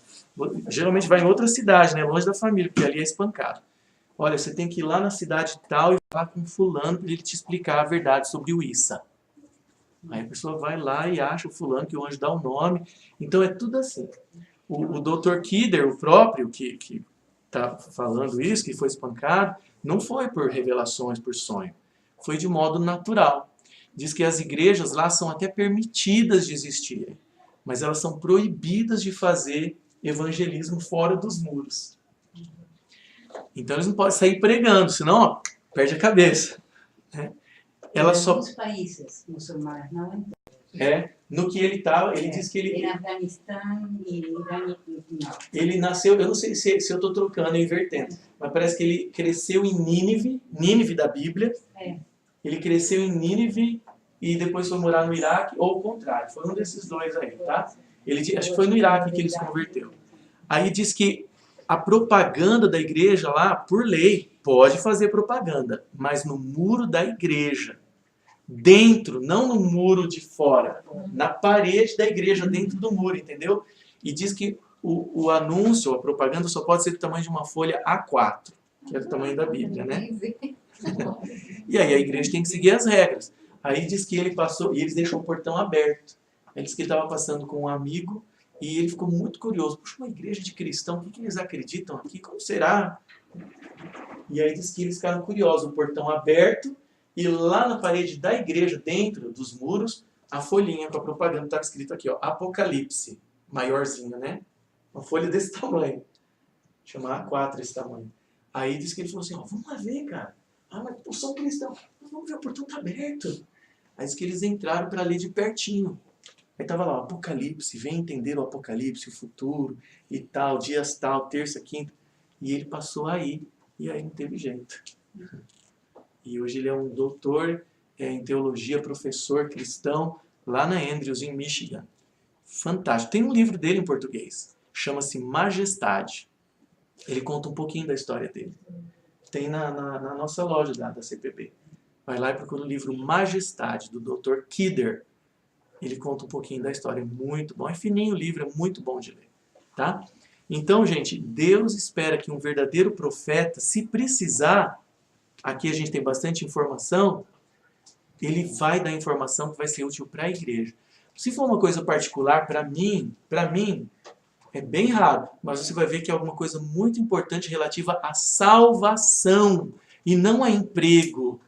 geralmente vai em outra cidade, né, longe da família, porque ali é espancado. Olha, você tem que ir lá na cidade tal e falar com fulano para ele te explicar a verdade sobre o Issa. Aí a pessoa vai lá e acha o fulano, que o anjo dá o nome. Então é tudo assim. O Dr. Kidder, o próprio, que está falando isso, que foi espancado, não foi por revelações, por sonho. Foi de modo natural. Diz que as igrejas lá são até permitidas de existirem, mas elas são proibidas de fazer evangelismo fora dos muros. Então eles não podem sair pregando, senão ó, perde a cabeça. Né? Ela só... alguns países muçulmanos, não no que ele estava, ele diz que ele... Em Afeganistão e Irã, não. Ele nasceu, eu não sei se eu estou trocando e invertendo, mas parece que ele cresceu em Nínive da Bíblia. Ele cresceu em Nínive e depois foi morar no Iraque, ou o contrário, foi um desses dois aí, tá? Acho que foi no Iraque que ele se converteu. Aí diz que a propaganda da igreja lá, por lei, pode fazer propaganda, mas no muro da igreja, dentro, não no muro de fora, na parede da igreja, dentro do muro, entendeu? E diz que o anúncio, a propaganda, só pode ser do tamanho de uma folha A4, que é do tamanho da Bíblia, né? E aí a igreja tem que seguir as regras. Aí diz que ele passou, e eles deixam o portão aberto. Aí diz que ele estava passando com um amigo, e ele ficou muito curioso. Puxa, uma igreja de cristão, o que eles acreditam aqui? Como será? E aí diz que eles ficaram curiosos, o portão aberto, e lá na parede da igreja, dentro dos muros, a folhinha com a propaganda estava escrito aqui, ó, Apocalipse, maiorzinho, né? Uma folha desse tamanho. Chama A4 esse tamanho. Aí diz que ele falou assim, ó, vamos lá ver, cara. Ah, mas eu sou um cristão. Vamos ver, o portão está aberto. Aí diz que eles entraram para ler de pertinho. Aí estava lá, o Apocalipse, vem entender o Apocalipse, o futuro e tal, dias tal, terça, quinta. E ele passou aí, e aí não teve jeito. E hoje ele é um doutor em teologia, professor cristão, lá na Andrews, em Michigan. Fantástico. Tem um livro dele em português, chama-se Majestade. Ele conta um pouquinho da história dele. Tem na nossa loja da CPB. Vai lá e procura o livro Majestade, do Dr. Kidder. Ele conta um pouquinho da história, é muito bom. É fininho o livro, é muito bom de ler. Tá? Então, gente, Deus espera que um verdadeiro profeta, se precisar, aqui a gente tem bastante informação, ele vai dar informação que vai ser útil para a igreja. Se for uma coisa particular, para mim, é bem raro, mas você vai ver que é alguma coisa muito importante relativa à salvação, e não a emprego,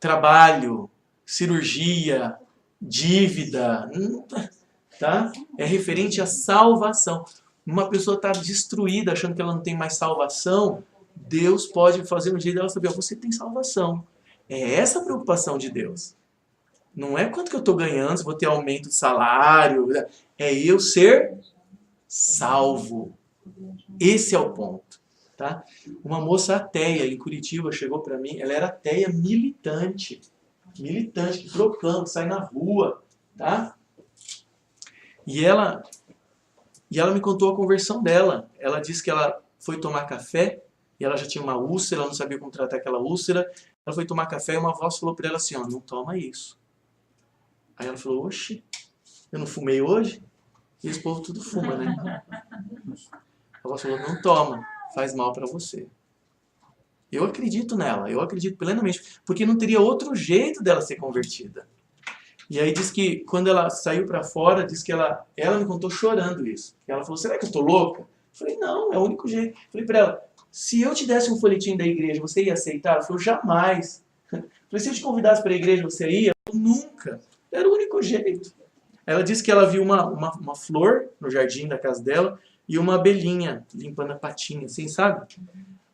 trabalho, cirurgia, dívida, tá? É referente à salvação. Uma pessoa está destruída, achando que ela não tem mais salvação, Deus pode fazer um jeito dela saber, você tem salvação. É essa a preocupação de Deus. Não é quanto que eu estou ganhando, se vou ter aumento de salário, é eu ser salvo. Esse é o ponto. Tá? Uma moça ateia em Curitiba chegou para mim, ela era ateia militante, que proclama, sai na rua, tá? E ela me contou a conversão dela. Ela disse que ela foi tomar café e ela já tinha uma úlcera, ela não sabia como tratar aquela úlcera. Ela foi tomar café e uma voz falou para ela assim, ó, não toma isso. Aí ela falou, oxe, eu não fumei hoje? E esse povo tudo fuma, né? A voz falou, não toma, faz mal para você. Eu acredito nela, eu acredito plenamente, porque não teria outro jeito dela ser convertida. E aí diz que quando ela saiu para fora, diz que ela me contou chorando isso. Ela falou, será que eu tô louca? Eu falei, não, é o único jeito. Eu falei para ela, se eu te desse um folhetim da igreja, você ia aceitar? Ela falou, jamais. Eu falei, se eu te convidasse para a igreja, você ia? Eu falei, nunca. Era o único jeito. Ela disse que ela viu uma flor no jardim da casa dela e uma abelhinha limpando a patinha, assim, sabe?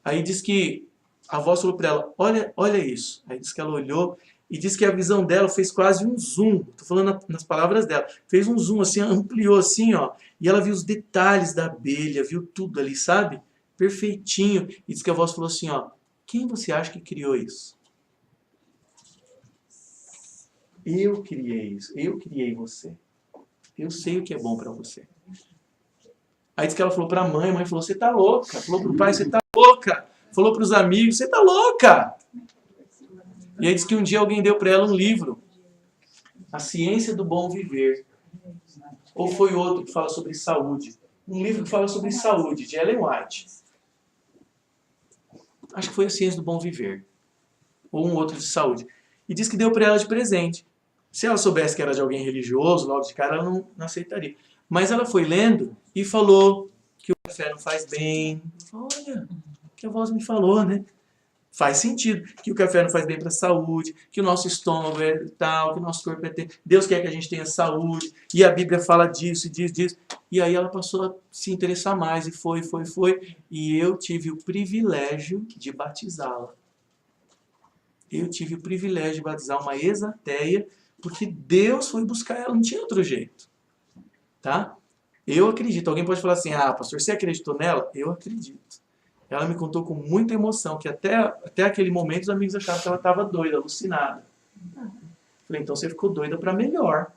Aí diz que a voz falou para ela, olha isso. Aí diz que ela olhou e diz que a visão dela fez quase um zoom. Estou falando nas palavras dela. Fez um zoom, assim, ampliou assim, ó. E ela viu os detalhes da abelha, viu tudo ali, sabe? Perfeitinho. E diz que a voz falou assim, ó, quem você acha que criou isso? Eu criei isso, eu criei você. Eu sei o que é bom para você. Aí diz que ela falou para a mãe falou, você tá louca. Falou para o pai, você tá louca. Falou para os amigos, você tá louca. E aí diz que um dia alguém deu para ela um livro, A Ciência do Bom Viver. Ou foi outro que fala sobre saúde. Um livro que fala sobre saúde, de Ellen White. Acho que foi A Ciência do Bom Viver. Ou um outro de saúde. E diz que deu para ela de presente. Se ela soubesse que era de alguém religioso, logo de cara, ela não aceitaria. Mas ela foi lendo e falou que o café não faz bem. Olha, que a voz me falou, né? Faz sentido. Que o café não faz bem para a saúde, que o nosso estômago é tal, que o nosso corpo é ter. Deus quer que a gente tenha saúde. E a Bíblia fala disso e diz. E aí ela passou a se interessar mais e foi. E eu tive o privilégio de batizá-la. Eu tive o privilégio de batizar uma ex-ateia, porque Deus foi buscar ela, não tinha outro jeito. Tá? Eu acredito. Alguém pode falar assim, pastor, você acreditou nela? Eu acredito. Ela me contou com muita emoção, que até aquele momento os amigos achavam que ela estava doida, alucinada. Falei, então você ficou doida para melhor.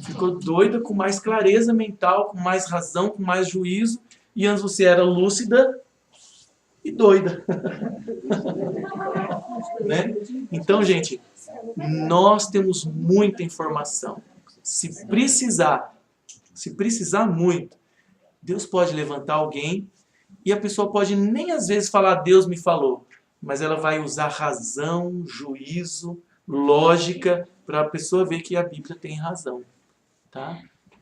Ficou doida com mais clareza mental, com mais razão, com mais juízo, e antes você era lúcida e doida. Né? Então, gente, nós temos muita informação. Se precisar muito, Deus pode levantar alguém e a pessoa pode nem às vezes falar Deus me falou, mas ela vai usar razão, juízo, lógica para a pessoa ver que a Bíblia tem razão. Tá?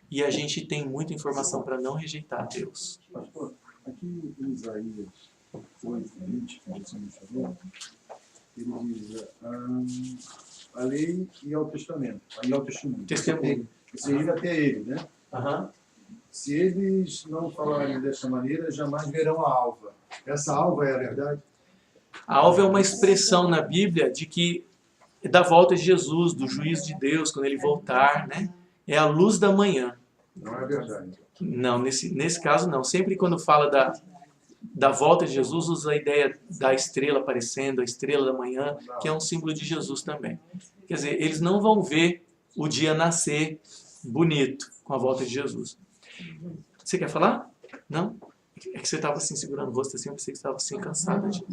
E a gente tem muita informação para não rejeitar Deus. Pastor, aqui em Isaías 8:20, que você mencionou, ele diz a lei e ao testamento, aí ao testemunho. Testemunho. Você ir até ele, né? Uhum. Se eles não falarem dessa maneira, jamais verão a alva. Essa alva é a verdade? A alva é uma expressão na Bíblia de que é da volta de Jesus, do juízo de Deus, quando ele voltar, né? É a luz da manhã. Não é verdade. Não, nesse caso não. Sempre quando fala da volta de Jesus, usa a ideia da estrela aparecendo, a estrela da manhã, que é um símbolo de Jesus também. Quer dizer, eles não vão ver o dia nascer bonito com a volta de Jesus. Você quer falar? Não? É que você estava assim, segurando o rosto assim, eu pensei que você estava assim, cansada de...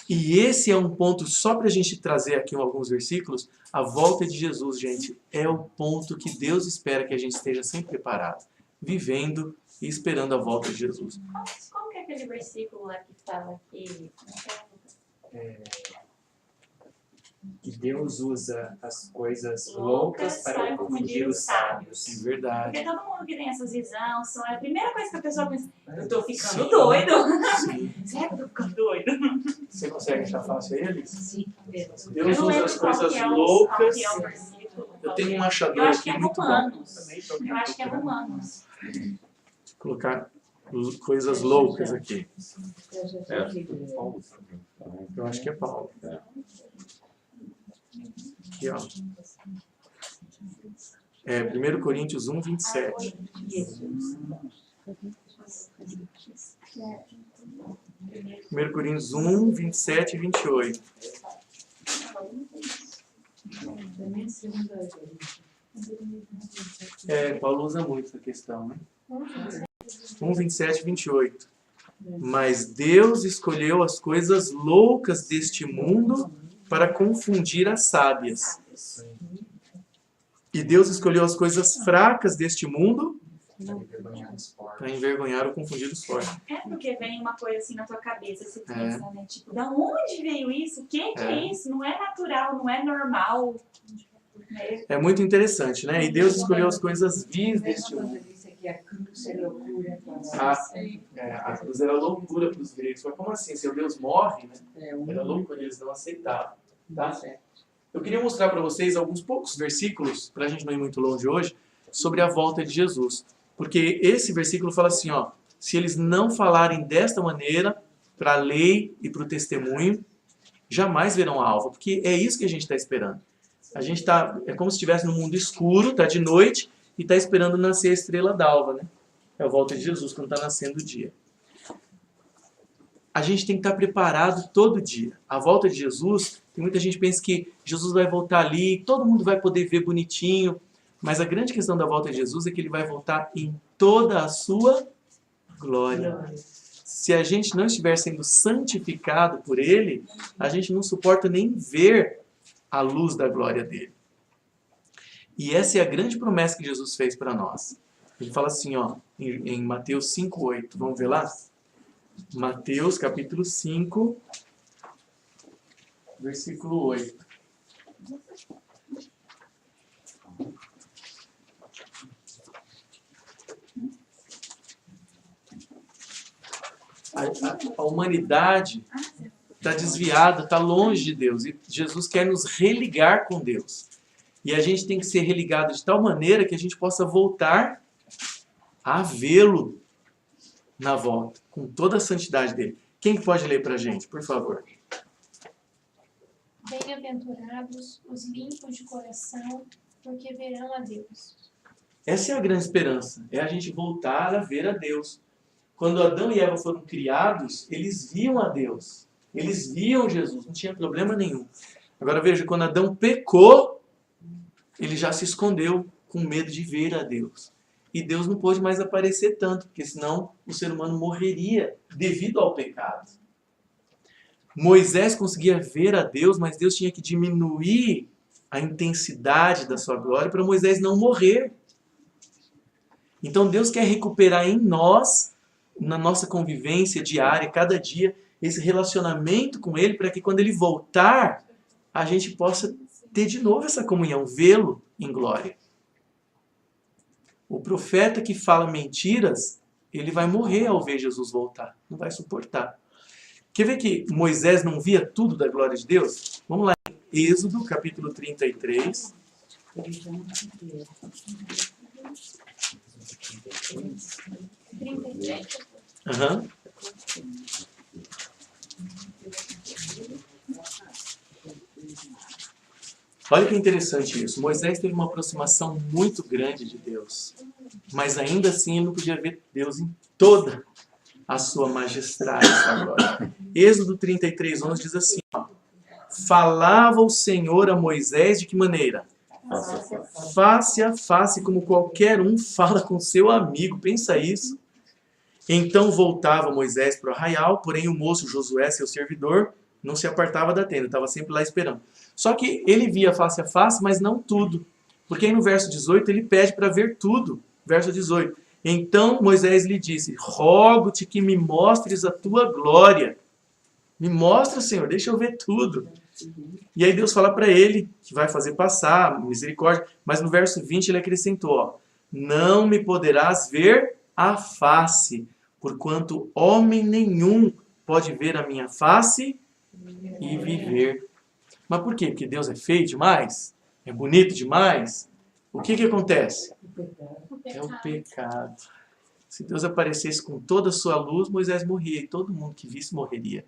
E esse é um ponto, só para a gente trazer aqui alguns versículos, a volta de Jesus, gente, é o ponto que Deus espera que a gente esteja sempre preparado, vivendo e esperando a volta de Jesus. Como que é aquele versículo lá que fala que... Que Deus usa as coisas loucas para confundir os sábios. É verdade. Porque todo mundo que tem essas visões, a primeira coisa que a pessoa pensa, eu tô ficando Sim. doido. Sim. Será que eu tô ficando doido? Você consegue achar fácil eles? Sim, Deus Eu não usa lembro as qual coisas que é loucas. qual que é o versículo. Eu tenho um achador Eu acho aqui que é muito bom. Romanos. Eu acho que é Romanos. Vou colocar coisas loucas aqui. Eu acho que é Paulo. Aqui, ó. 1 Coríntios 1:27. 1 Coríntios 1:27 e 28. Paulo usa muito essa questão, né? 1:27 e 28. Mas Deus escolheu as coisas loucas deste mundo para confundir as sábias. E Deus escolheu as coisas fracas deste mundo para envergonhar ou confundir os fortes. É porque vem uma coisa assim na tua cabeça, você pensa, né? Tipo, da onde veio isso? O que é isso? Não é natural, não é normal. É muito interessante, né? E Deus escolheu as coisas vis deste mundo. Que a cruz é loucura A cruz era loucura para os gregos. Mas como assim? Seu Deus morre, né? Era loucura, eles não aceitavam. Tá? Eu queria mostrar para vocês alguns poucos versículos, para a gente não ir muito longe hoje, sobre a volta de Jesus. Porque esse versículo fala assim, ó, se eles não falarem desta maneira, para a lei e para o testemunho, jamais verão a alva. Porque é isso que a gente está esperando. A gente está, é como se estivesse no mundo escuro, está de noite, e está esperando nascer a estrela d'alva, né? É a volta de Jesus, quando está nascendo o dia. A gente tem que estar preparado todo dia. A volta de Jesus, tem muita gente que pensa que Jesus vai voltar ali, todo mundo vai poder ver bonitinho, mas a grande questão da volta de Jesus é que ele vai voltar em toda a sua glória. Se a gente não estiver sendo santificado por ele, a gente não suporta nem ver a luz da glória dele. E essa é a grande promessa que Jesus fez para nós. Ele fala assim, ó, em Mateus 5:8. Vamos ver lá? Mateus capítulo 5, versículo 8. A humanidade está desviada, está longe de Deus. E Jesus quer nos religar com Deus. E a gente tem que ser religado de tal maneira que a gente possa voltar a vê-lo na volta, com toda a santidade dele. Quem pode ler para a gente, por favor? Bem-aventurados os limpos de coração, porque verão a Deus. Essa é a grande esperança, é a gente voltar a ver a Deus. Quando Adão e Eva foram criados, eles viam a Deus. Eles viam Jesus, não tinha problema nenhum. Agora veja, quando Adão pecou, ele já se escondeu com medo de ver a Deus. E Deus não pôde mais aparecer tanto, porque senão o ser humano morreria devido ao pecado. Moisés conseguia ver a Deus, mas Deus tinha que diminuir a intensidade da sua glória para Moisés não morrer. Então Deus quer recuperar em nós, na nossa convivência diária, cada dia, esse relacionamento com Ele, para que quando Ele voltar, a gente possa ter de novo essa comunhão, vê-lo em glória. O profeta que fala mentiras, ele vai morrer ao ver Jesus voltar. Não vai suportar. Quer ver que Moisés não via tudo da glória de Deus? Vamos lá em Êxodo, capítulo 33. Uhum. Olha que interessante isso. Moisés teve uma aproximação muito grande de Deus. Mas ainda assim ele não podia ver Deus em toda a sua majestade. Agora. Êxodo 33:11 diz assim, ó, falava o Senhor a Moisés de que maneira? Face a face, como qualquer um fala com seu amigo. Pensa isso. Então voltava Moisés para o arraial, porém o moço Josué, seu servidor, não se apartava da tenda, estava sempre lá esperando. Só que ele via face a face, mas não tudo. Porque aí no verso 18 ele pede para ver tudo. Verso 18. Então Moisés lhe disse, rogo-te que me mostres a tua glória. Me mostra, Senhor, deixa eu ver tudo. E aí Deus fala para ele que vai fazer passar misericórdia. Mas no verso 20 ele acrescentou, ó, não me poderás ver a face, porquanto homem nenhum pode ver a minha face e viver. Mas por quê? Porque Deus é feio demais? É bonito demais? O que acontece? É o pecado. Se Deus aparecesse com toda a sua luz, Moisés morria e todo mundo que visse morreria.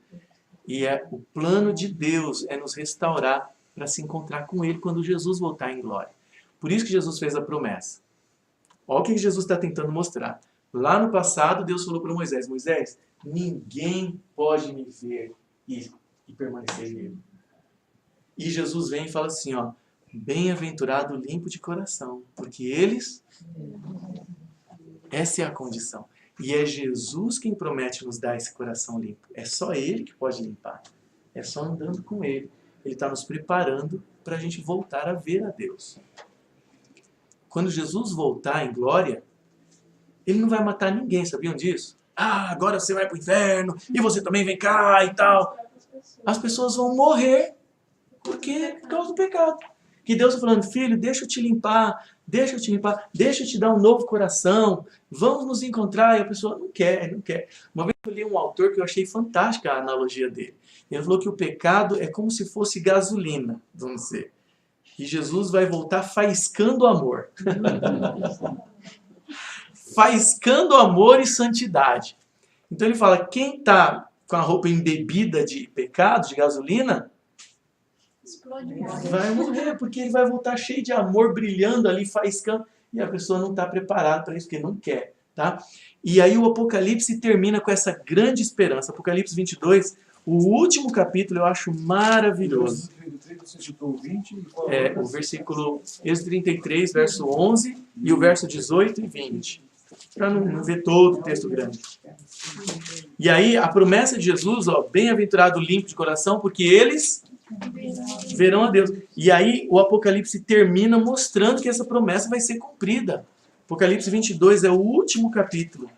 E o plano de Deus é nos restaurar para se encontrar com Ele quando Jesus voltar em glória. Por isso que Jesus fez a promessa. Olha o que Jesus está tentando mostrar. Lá no passado, Deus falou para Moisés, Moisés, ninguém pode me ver e permanecer vivo. E Jesus vem e fala assim, ó, bem-aventurado limpo de coração, porque eles... Essa é a condição. E é Jesus quem promete nos dar esse coração limpo. É só Ele que pode limpar. É só andando com Ele. Ele está nos preparando para a gente voltar a ver a Deus. Quando Jesus voltar em glória, Ele não vai matar ninguém, sabiam disso? Ah, agora você vai para o inferno, e você também vem cá e tal. As pessoas vão morrer por causa do pecado. Que Deus está falando, filho, deixa eu te limpar, deixa eu te dar um novo coração, vamos nos encontrar. E a pessoa não quer. Uma vez eu li um autor que eu achei fantástica a analogia dele. Ele falou que o pecado é como se fosse gasolina, vamos dizer. E Jesus vai voltar faiscando amor. Faiscando amor e santidade. Então ele fala, quem está com a roupa embebida de pecado, de gasolina, vai morrer, porque ele vai voltar cheio de amor, brilhando ali, faiscando, e a pessoa não está preparada para isso, porque não quer, tá? E aí o Apocalipse termina com essa grande esperança. Apocalipse 22, o último capítulo eu acho maravilhoso. O versículo Êxodo 33, verso 11, e o verso 18 e 20. Para não ver todo o texto grande. E aí a promessa de Jesus, ó, bem-aventurado limpo de coração, porque eles verão a Deus. E aí o Apocalipse termina mostrando que essa promessa vai ser cumprida. Apocalipse 22 é o último capítulo,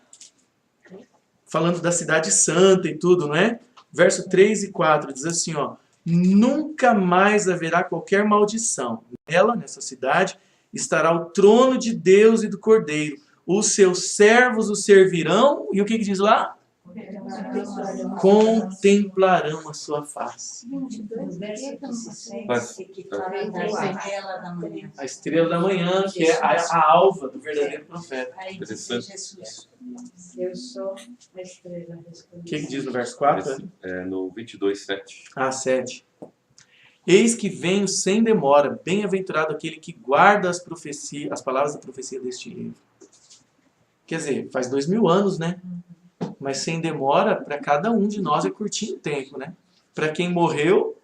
falando da cidade santa e tudo, não é? Verso 3 e 4 diz assim, ó, nunca mais haverá qualquer maldição. Nela, nessa cidade, estará o trono de Deus e do Cordeiro. Os seus servos o servirão, e o que diz lá? Contemplarão a sua face. A estrela da manhã, que é a alva do verdadeiro profeta. Eu sou a estrela. O que diz no verso 4? No 22, 7. 7. Eis que venho sem demora, bem-aventurado aquele que guarda as palavras da profecia deste livro. Quer dizer, faz 2000 anos, né? Mas sem demora, para cada um de nós é curtinho o tempo, né? Para quem morreu,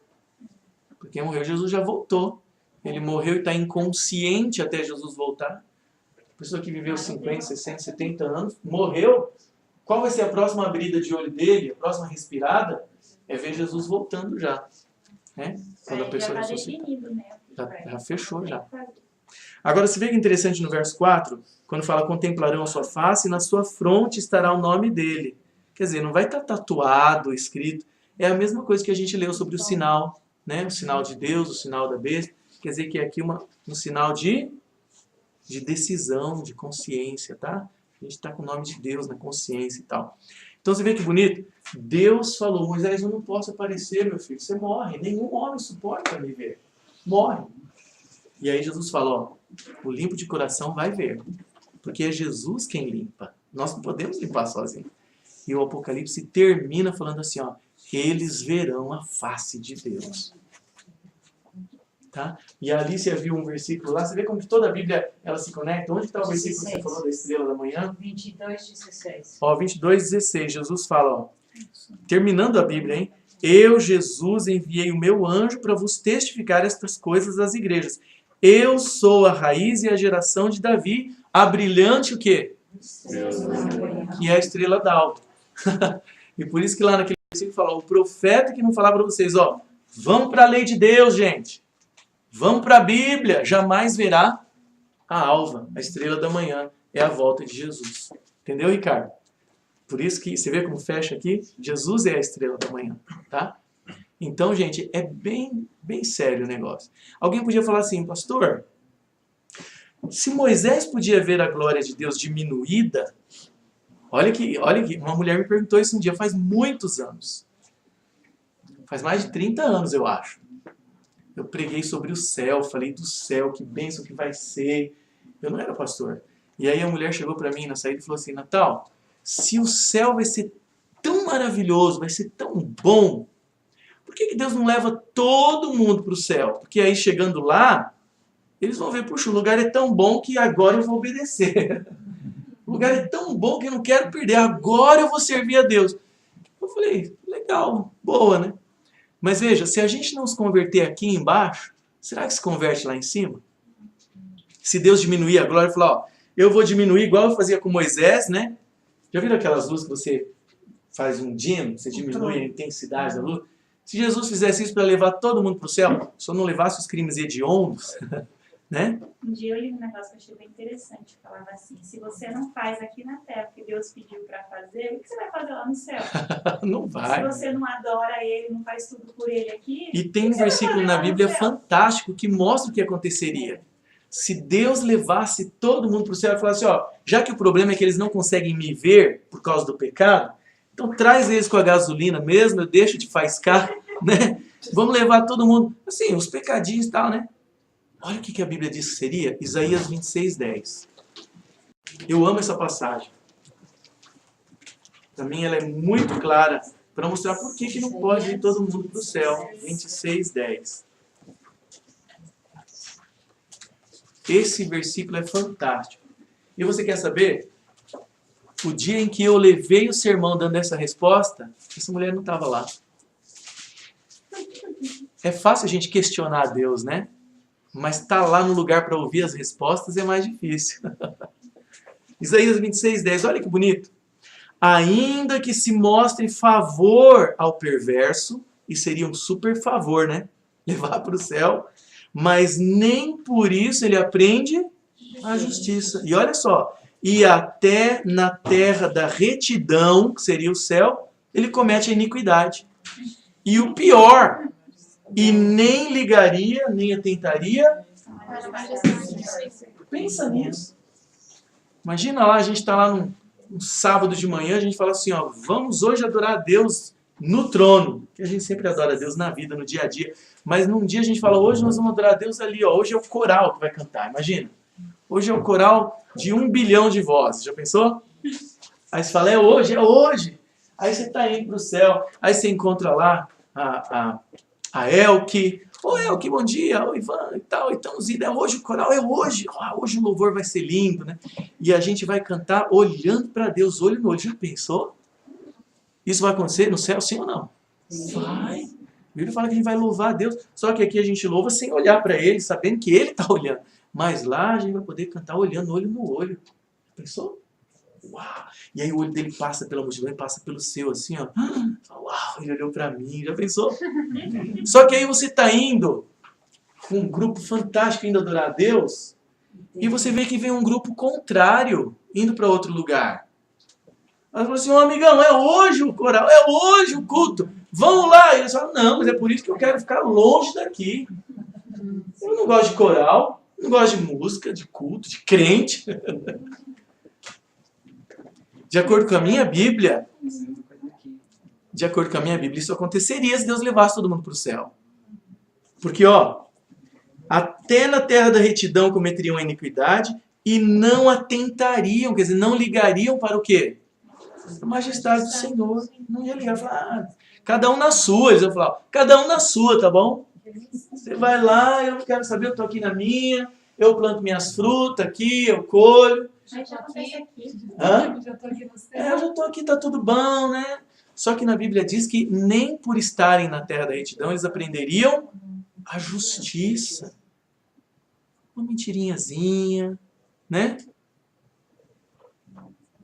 Jesus já voltou. Ele morreu e está inconsciente até Jesus voltar. A pessoa que viveu 50, 60, 70 anos, morreu. Qual vai ser a próxima abrida de olho dele? A próxima respirada? É ver Jesus voltando já. Né? Quando a pessoa já fechou já. Agora, você vê que é interessante no verso 4, quando fala contemplarão a sua face, e na sua fronte estará o nome dele. Quer dizer, não vai estar tatuado, escrito. É a mesma coisa que a gente leu sobre o sinal, né? O sinal de Deus, o sinal da besta. Quer dizer que é aqui um sinal de decisão, de consciência, tá? A gente está com o nome de Deus na consciência e tal. Então você vê que bonito? Deus falou, Moisés, eu não posso aparecer, meu filho, você morre. Nenhum homem suporta me ver. Morre. E aí Jesus falou, ó, o limpo de coração vai ver. Porque é Jesus quem limpa. Nós não podemos limpar sozinhos. E o Apocalipse termina falando assim, ó, eles verão a face de Deus. Tá? E a Alicia viu um versículo lá, você vê como que toda a Bíblia ela se conecta? Onde está o versículo que você falou da estrela da manhã? 22:16. Ó, 22:16, Jesus fala, ó, terminando a Bíblia, hein? Eu, Jesus, enviei o meu anjo para vos testificar estas coisas das igrejas. Eu sou a raiz e a geração de Davi, a brilhante o quê? Que é a estrela d'alva. E por isso que lá naquele versículo fala, o profeta que não falava para vocês, ó, vamos para a lei de Deus, gente. Vamos para a Bíblia. Jamais verá a alva, a estrela da manhã. É a volta de Jesus. Entendeu, Ricardo? Por isso que, você vê como fecha aqui? Jesus é a estrela da manhã, tá? Então, gente, é bem sério o negócio. Alguém podia falar assim, pastor, se Moisés podia ver a glória de Deus diminuída, olha que uma mulher me perguntou isso um dia, faz muitos anos. Faz mais de 30 anos, eu acho. Eu preguei sobre o céu, falei do céu, que bênção que vai ser. Eu não era pastor. E aí a mulher chegou para mim na saída e falou assim, Natal, se o céu vai ser tão maravilhoso, vai ser tão bom, por que Deus não leva todo mundo para o céu? Porque aí chegando lá, eles vão ver, puxa, o lugar é tão bom que agora eu vou obedecer. O lugar é tão bom que eu não quero perder, agora eu vou servir a Deus. Eu falei, legal, boa, né? Mas veja, se a gente não se converter aqui embaixo, será que se converte lá em cima? Se Deus diminuir a glória e falar, ó, eu vou diminuir igual eu fazia com Moisés, né? Já viram aquelas luzes que você faz um dim, você diminui a intensidade da luz? Se Jesus fizesse isso para levar todo mundo para o céu, só não levasse os crimes hediondos, né? Um dia eu li um negócio que eu achei bem interessante. Falava assim, se você não faz aqui na terra o que Deus pediu para fazer, o que você vai fazer lá no céu? Não vai. Se você não adora Ele, não faz tudo por Ele aqui... E tem um versículo na Bíblia fantástico que mostra o que aconteceria. Se Deus levasse todo mundo para o céu e falasse, ó, já que o problema é que eles não conseguem me ver por causa do pecado, então traz eles com a gasolina mesmo, eu deixo de faiscar, né? Vamos levar todo mundo, assim, os pecadinhos e tal, né? Olha o que a Bíblia diz que seria, Isaías 26:10. Eu amo essa passagem. Para mim ela é muito clara para mostrar por que não pode ir todo mundo para o céu. 26:10. Esse versículo é fantástico. E você quer saber? O dia em que eu levei o sermão dando essa resposta, essa mulher não estava lá. É fácil a gente questionar a Deus, né? Mas estar lá no lugar para ouvir as respostas é mais difícil. Isaías 26:10, olha que bonito. Ainda que se mostre favor ao perverso, e seria um super favor, né? Levar para o céu, mas nem por isso ele aprende a justiça. E olha só, e até na terra da retidão, que seria o céu, ele comete a iniquidade. E o pior, e nem ligaria, nem atentaria. Pensa nisso. Imagina lá, a gente está lá num sábado de manhã, a gente fala assim, ó, vamos hoje adorar a Deus no trono, que a gente sempre adora a Deus na vida, no dia a dia, mas num dia a gente fala, hoje nós vamos adorar a Deus ali, ó, hoje é o coral que vai cantar, imagina. Hoje é o coral de 1 bilhão de vozes, já pensou? Aí você fala, é hoje, é hoje. Aí você está indo para o céu, aí você encontra lá a Elke. Oi, Elke, bom dia. Oi, Ivan e tal. Então, Zida, hoje o coral é hoje. Hoje o louvor vai ser lindo, né? E a gente vai cantar olhando para Deus, olho no olho. Já pensou? Isso vai acontecer no céu, sim ou não? Vai. A Bíblia fala que a gente vai louvar a Deus. Só que aqui a gente louva sem olhar para Ele, sabendo que Ele está olhando. Mas lá a gente vai poder cantar olhando olho no olho. Já pensou? Uau! E aí o olho dele passa pela multidão e passa pelo seu, assim, ó. Uau, ele olhou para mim, já pensou? Só que aí você está indo com um grupo fantástico indo adorar a Deus e você vê que vem um grupo contrário indo para outro lugar. Aí você fala assim, amigão, é hoje o coral, é hoje o culto, vamos lá. E eles falam, não, mas é por isso que eu quero ficar longe daqui. Eu não gosto de coral, não gosto de música, de culto, de crente. De acordo com a minha Bíblia, isso aconteceria se Deus levasse todo mundo para o céu. Porque, ó, até na terra da retidão cometeriam a iniquidade e não atentariam, quer dizer, não ligariam para o quê? A majestade do Senhor. Não ia ligar, falar, cada um na sua. Eles iam falar, cada um na sua, tá bom? Você vai lá, eu não quero saber, eu estou aqui na minha, eu planto minhas frutas aqui, eu colho. Já acontece aqui. Hã? Eu já estou aqui no céu. Eu já estou aqui, tá tudo bom, né? Só que na Bíblia diz que nem por estarem na terra da retidão eles aprenderiam a justiça. Uma mentirinhazinha, né?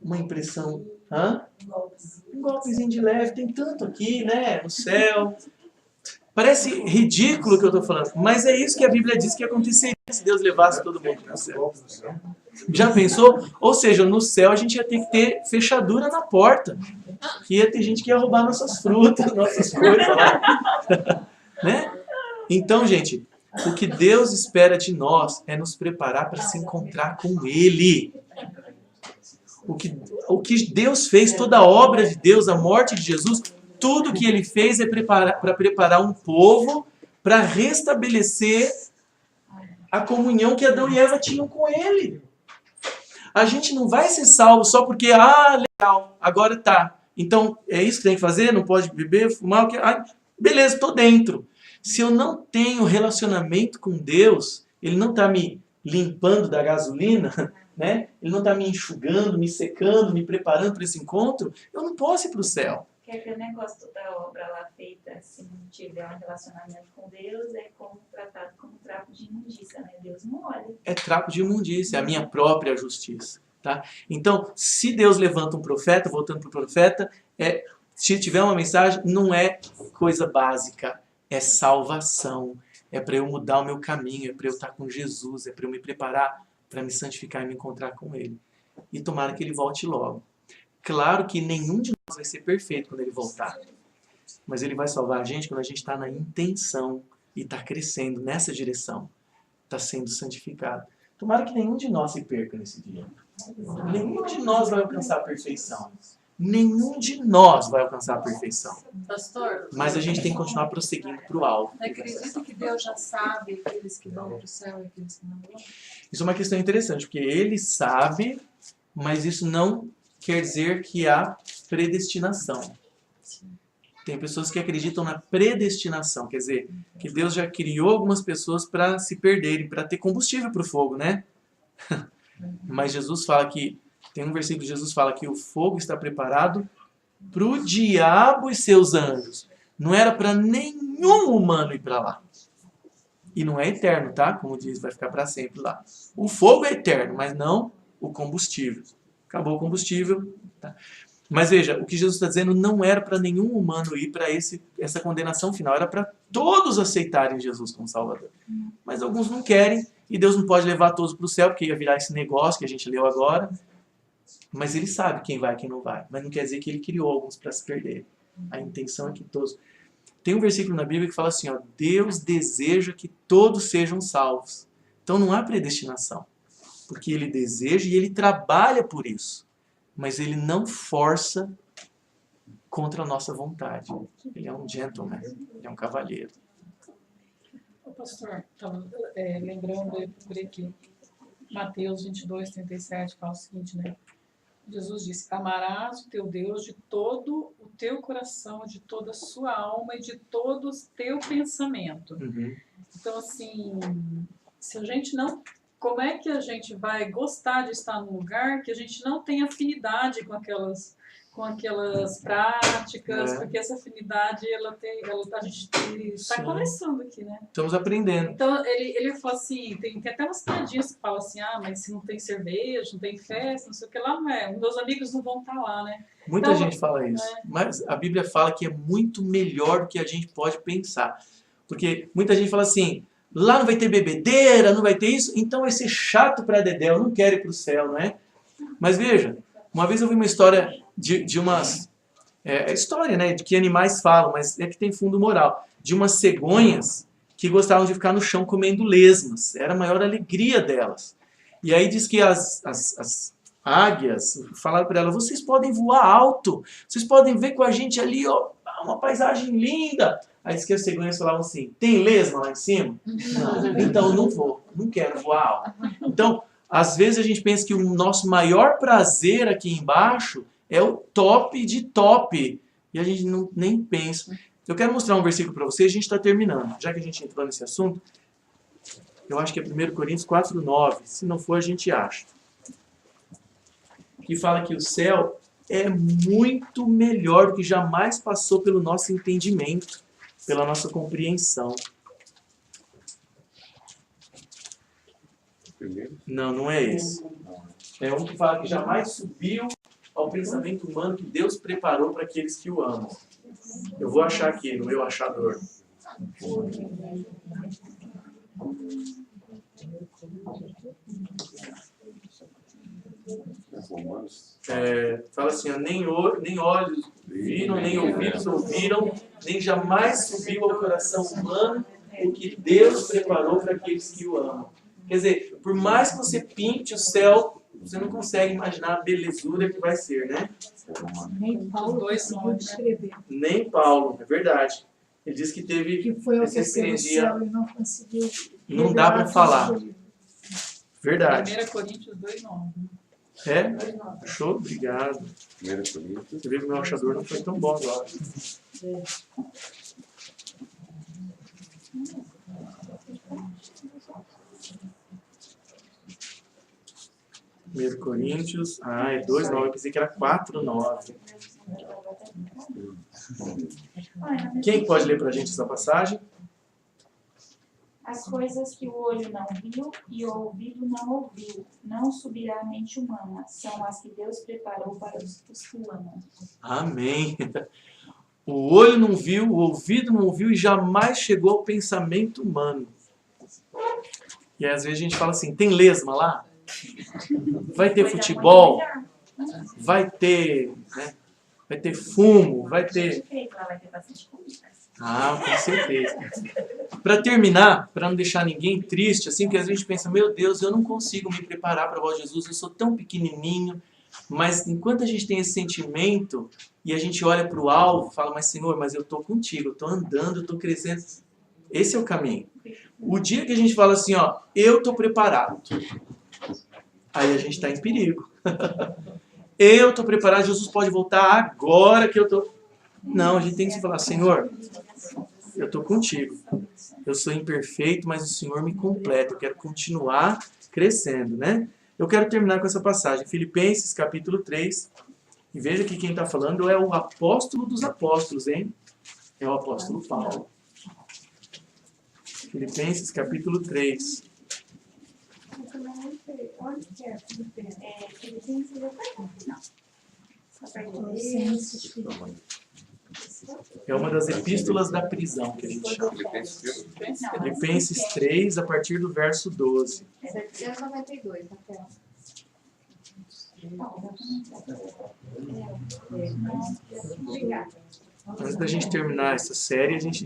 Uma impressão. Hã? Um golpezinho de leve, tem tanto aqui, né? No céu. Parece ridículo o que eu estou falando, mas é isso que a Bíblia diz que aconteceria se Deus levasse todo mundo para o céu. Já pensou? Ou seja, no céu a gente ia ter que ter fechadura na porta. Que ia ter gente que ia roubar nossas frutas, nossas coisas lá. Né? Então, gente, o que Deus espera de nós é nos preparar para se encontrar com Ele. O que Deus fez, toda a obra de Deus, a morte de Jesus, tudo que Ele fez é para preparar um povo para restabelecer a comunhão que Adão e Eva tinham com Ele. A gente não vai ser salvo só porque, legal, agora tá. Então, é isso que tem que fazer? Não pode beber, fumar? Beleza, estou dentro. Se eu não tenho relacionamento com Deus, Ele não está me limpando da gasolina, né? Ele não está me enxugando, me secando, me preparando para esse encontro, eu não posso ir para o céu. Que aquele negócio da obra lá feita, se não tiver um relacionamento com Deus, é como tratado como trapo de imundícia, né? Deus não olha. É trapo de imundícia, é a minha própria justiça. Tá? Então, se Deus levanta um profeta, voltando para o profeta, se tiver uma mensagem, não é coisa básica, é salvação. É para eu mudar o meu caminho, é para eu estar com Jesus, é para eu me preparar para me santificar e me encontrar com Ele. E tomara que Ele volte logo. Claro que nenhum de nós vai ser perfeito quando Ele voltar. Mas Ele vai salvar a gente quando a gente está na intenção e está crescendo nessa direção. Está sendo santificado. Tomara que nenhum de nós se perca nesse dia. Nenhum de nós vai alcançar a perfeição. Nenhum de nós vai alcançar a perfeição. Pastor, Mas a gente tem que continuar prosseguindo para o alvo. acredito que Deus já sabe aqueles que vão para o céu e aqueles que não vão? Isso é uma questão interessante, porque Ele sabe, mas isso não quer dizer que há predestinação. Tem pessoas que acreditam na predestinação, quer dizer, que Deus já criou algumas pessoas para se perderem, para ter combustível para o fogo, né? Mas Jesus fala que, tem um versículo que Jesus fala que o fogo está preparado para o diabo e seus anjos. Não era para nenhum humano ir para lá. E não é eterno, tá? Como diz, vai ficar para sempre lá. O fogo é eterno, mas não o combustível. Acabou o combustível, tá? Mas veja, o que Jesus está dizendo não era para nenhum humano ir para essa condenação final, era para todos aceitarem Jesus como Salvador. Mas alguns não querem, e Deus não pode levar todos para o céu, porque ia virar esse negócio que a gente leu agora. Mas Ele sabe quem vai e quem não vai. Mas não quer dizer que Ele criou alguns para se perder. A intenção é que todos... Tem um versículo na Bíblia que fala assim, ó, Deus deseja que todos sejam salvos. Então não há predestinação. Porque Ele deseja e Ele trabalha por isso. Mas Ele não força contra a nossa vontade. Ele é um gentleman, Ele é um cavalheiro. O pastor, então, lembrando, eu procurei aqui, Mateus 22, 37, fala o seguinte, né? Jesus disse, amarás o teu Deus de todo o teu coração, de toda a sua alma e de todo o teu pensamento. Uhum. Então, assim, se a gente não... Como é que a gente vai gostar de estar num lugar que a gente não tem afinidade com aquelas práticas, porque essa afinidade, a gente está começando aqui, né? Estamos aprendendo. Então, ele falou assim, tem até umas piadinhas que falam assim, mas se não tem cerveja, não tem festa, não sei o que lá, não é. Meus amigos não vão estar lá, né? Muita gente fala isso. Mas a Bíblia fala que é muito melhor do que a gente pode pensar. Porque muita gente fala assim, lá não vai ter bebedeira, não vai ter isso, então vai ser chato para Dedéu, não quero ir para o céu, não é? Mas veja, uma vez eu vi uma história de umas... história, né? De que animais falam, mas é que tem fundo moral. De umas cegonhas que gostavam de ficar no chão comendo lesmas. Era a maior alegria delas. E aí diz que as águias falaram para elas, vocês podem voar alto, vocês podem ver com a gente ali, ó, uma paisagem linda. Aí diz que as cegonhas falavam assim, tem lesma lá em cima? Não, então eu não vou, não quero voar alto. Então, às vezes a gente pensa que o nosso maior prazer aqui embaixo é o top de top. E a gente nem pensa. Eu quero mostrar um versículo para vocês, a gente está terminando. Já que a gente entrou nesse assunto, eu acho que é 1 Coríntios 4:9. Se não for, a gente acha. Que fala que o céu é muito melhor do que jamais passou pelo nosso entendimento, pela nossa compreensão. Não, não é esse. É um que fala que jamais subiu ao pensamento humano que Deus preparou para aqueles que o amam. Eu vou achar aqui, no meu achador. Fala assim, ó, nem olhos viram, nem ouvidos ouviram, nem jamais subiu ao coração humano o que Deus preparou para aqueles que o amam. Quer dizer, por mais que você pinte o céu, você não consegue imaginar a belezura que vai ser, né? Nem Paulo conseguiu descrever. Nem Paulo, é verdade. Ele disse que teve Que foi essa oferecer no experiência. céu e não conseguiu. Não dá para falar. Verdade. 1 Coríntios 2:9. É? Achou? Obrigado. 1 Coríntios. Você vê que o meu achador não foi tão bom agora. Primeiro Coríntios, é 2:9, eu pensei que era 4:9. Quem pode ler para a gente essa passagem? As coisas que o olho não viu e o ouvido não ouviu, não subirá à mente humana, são as que Deus preparou para os que o amam. Amém. O olho não viu, o ouvido não ouviu e jamais chegou ao pensamento humano. E às vezes a gente fala assim, tem lesma lá? Vai ter futebol? Vai ter, né? Vai ter fumo? Vai ter... Ah, com certeza. Para terminar, para não deixar ninguém triste, assim, porque às vezes a gente pensa, meu Deus, eu não consigo me preparar para a voz de Jesus, eu sou tão pequenininho. Mas enquanto a gente tem esse sentimento e a gente olha para o alvo, fala, mas Senhor, mas eu estou contigo, eu estou andando, eu estou crescendo. Esse é o caminho. O dia que a gente fala assim, ó, eu estou preparado, aí a gente está em perigo. Eu estou preparado, Jesus pode voltar agora que eu estou... Não, a gente tem que falar, Senhor, eu estou contigo. Eu sou imperfeito, mas o Senhor me completa. Eu quero continuar crescendo, né? Eu quero terminar com essa passagem, Filipenses capítulo 3. E veja que quem está falando é o apóstolo dos apóstolos, hein? É o apóstolo Paulo. Filipenses capítulo 3. Onde que é Filipenses? Filipenses não. É uma das epístolas da prisão que a gente chama. Filipenses 3, a partir do verso 12. 792, na tela. Antes da gente terminar essa série, a gente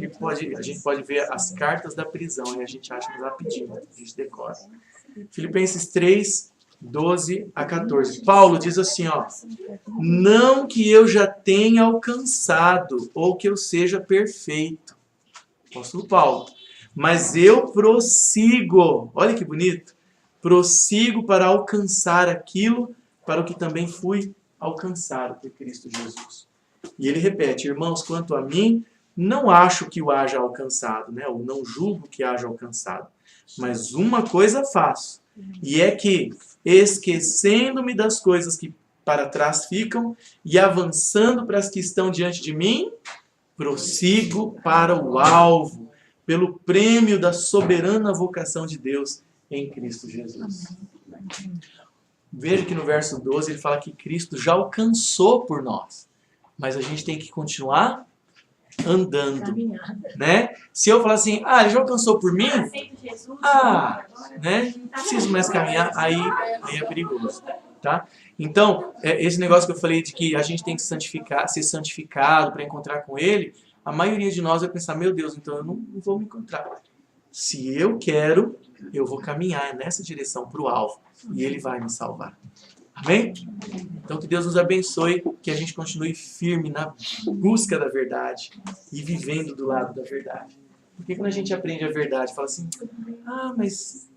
pode ver as cartas da prisão, e a gente acha rapidinho, a gente decora. Filipenses 3, 12 a 14. Paulo diz assim, ó, não que eu já tenha alcançado ou que eu seja perfeito. Apóstolo Paulo. Mas eu prossigo. Olha que bonito. Prossigo para alcançar aquilo para o que também fui alcançado por Cristo Jesus. E ele repete, irmãos, quanto a mim, não acho que o haja alcançado, né? Ou não julgo que haja alcançado. Mas uma coisa faço, e é que, esquecendo-me das coisas que para trás ficam e avançando para as que estão diante de mim, prossigo para o alvo, pelo prêmio da soberana vocação de Deus em Cristo Jesus. Veja que no verso 12 ele fala que Cristo já alcançou por nós, mas a gente tem que continuar andando, né? Se eu falar assim, ele já alcançou por mim? Né? Não preciso mais caminhar, aí é perigoso, tá? Então, esse negócio que eu falei de que a gente tem que ser santificado para encontrar com Ele, a maioria de nós vai pensar, meu Deus, então eu não vou me encontrar. Se eu quero, eu vou caminhar nessa direção para o alvo, e Ele vai me salvar. Amém? Então que Deus nos abençoe, que a gente continue firme na busca da verdade e vivendo do lado da verdade. Porque quando a gente aprende a verdade, fala assim, mas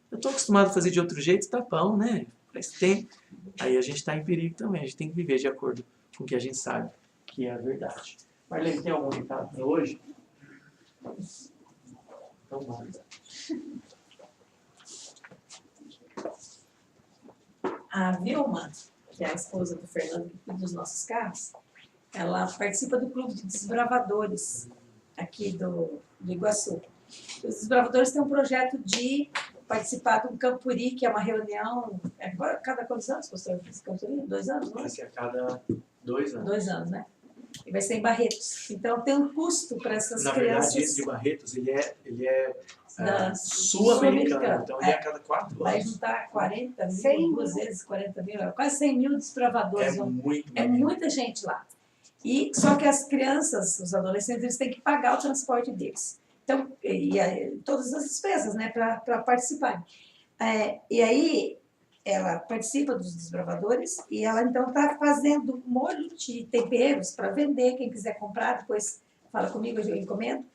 eu estou acostumado a fazer de outro jeito, tá bom, né? Faz tempo. Aí a gente está em perigo também, a gente tem que viver de acordo com o que a gente sabe que é a verdade. Marlene, tem algum recado para hoje? Então manda. A Vilma, que é a esposa do Fernando e dos nossos carros, ela participa do clube de desbravadores aqui do Iguaçu. Os desbravadores têm um projeto de participar de um Campuri, que é uma reunião, cada quantos anos, pastor? Campuri? 2 anos, não é? Acho que a cada 2 anos. 2 anos, né? E vai ser em Barretos. Então tem um custo para essas crianças. Na verdade, esse de Barretos, ele é sul-americano, então ele é a cada 4 anos. Vai juntar 40 mil, 2 vezes 40 mil, quase 100 mil desbravadores. É muita gente lá. E, só que as crianças, os adolescentes, eles têm que pagar o transporte deles. Então, todas as despesas, né, para participarem. E aí, ela participa dos desbravadores e ela, então, está fazendo um molho de temperos para vender. Quem quiser comprar, depois fala comigo, eu encomendo.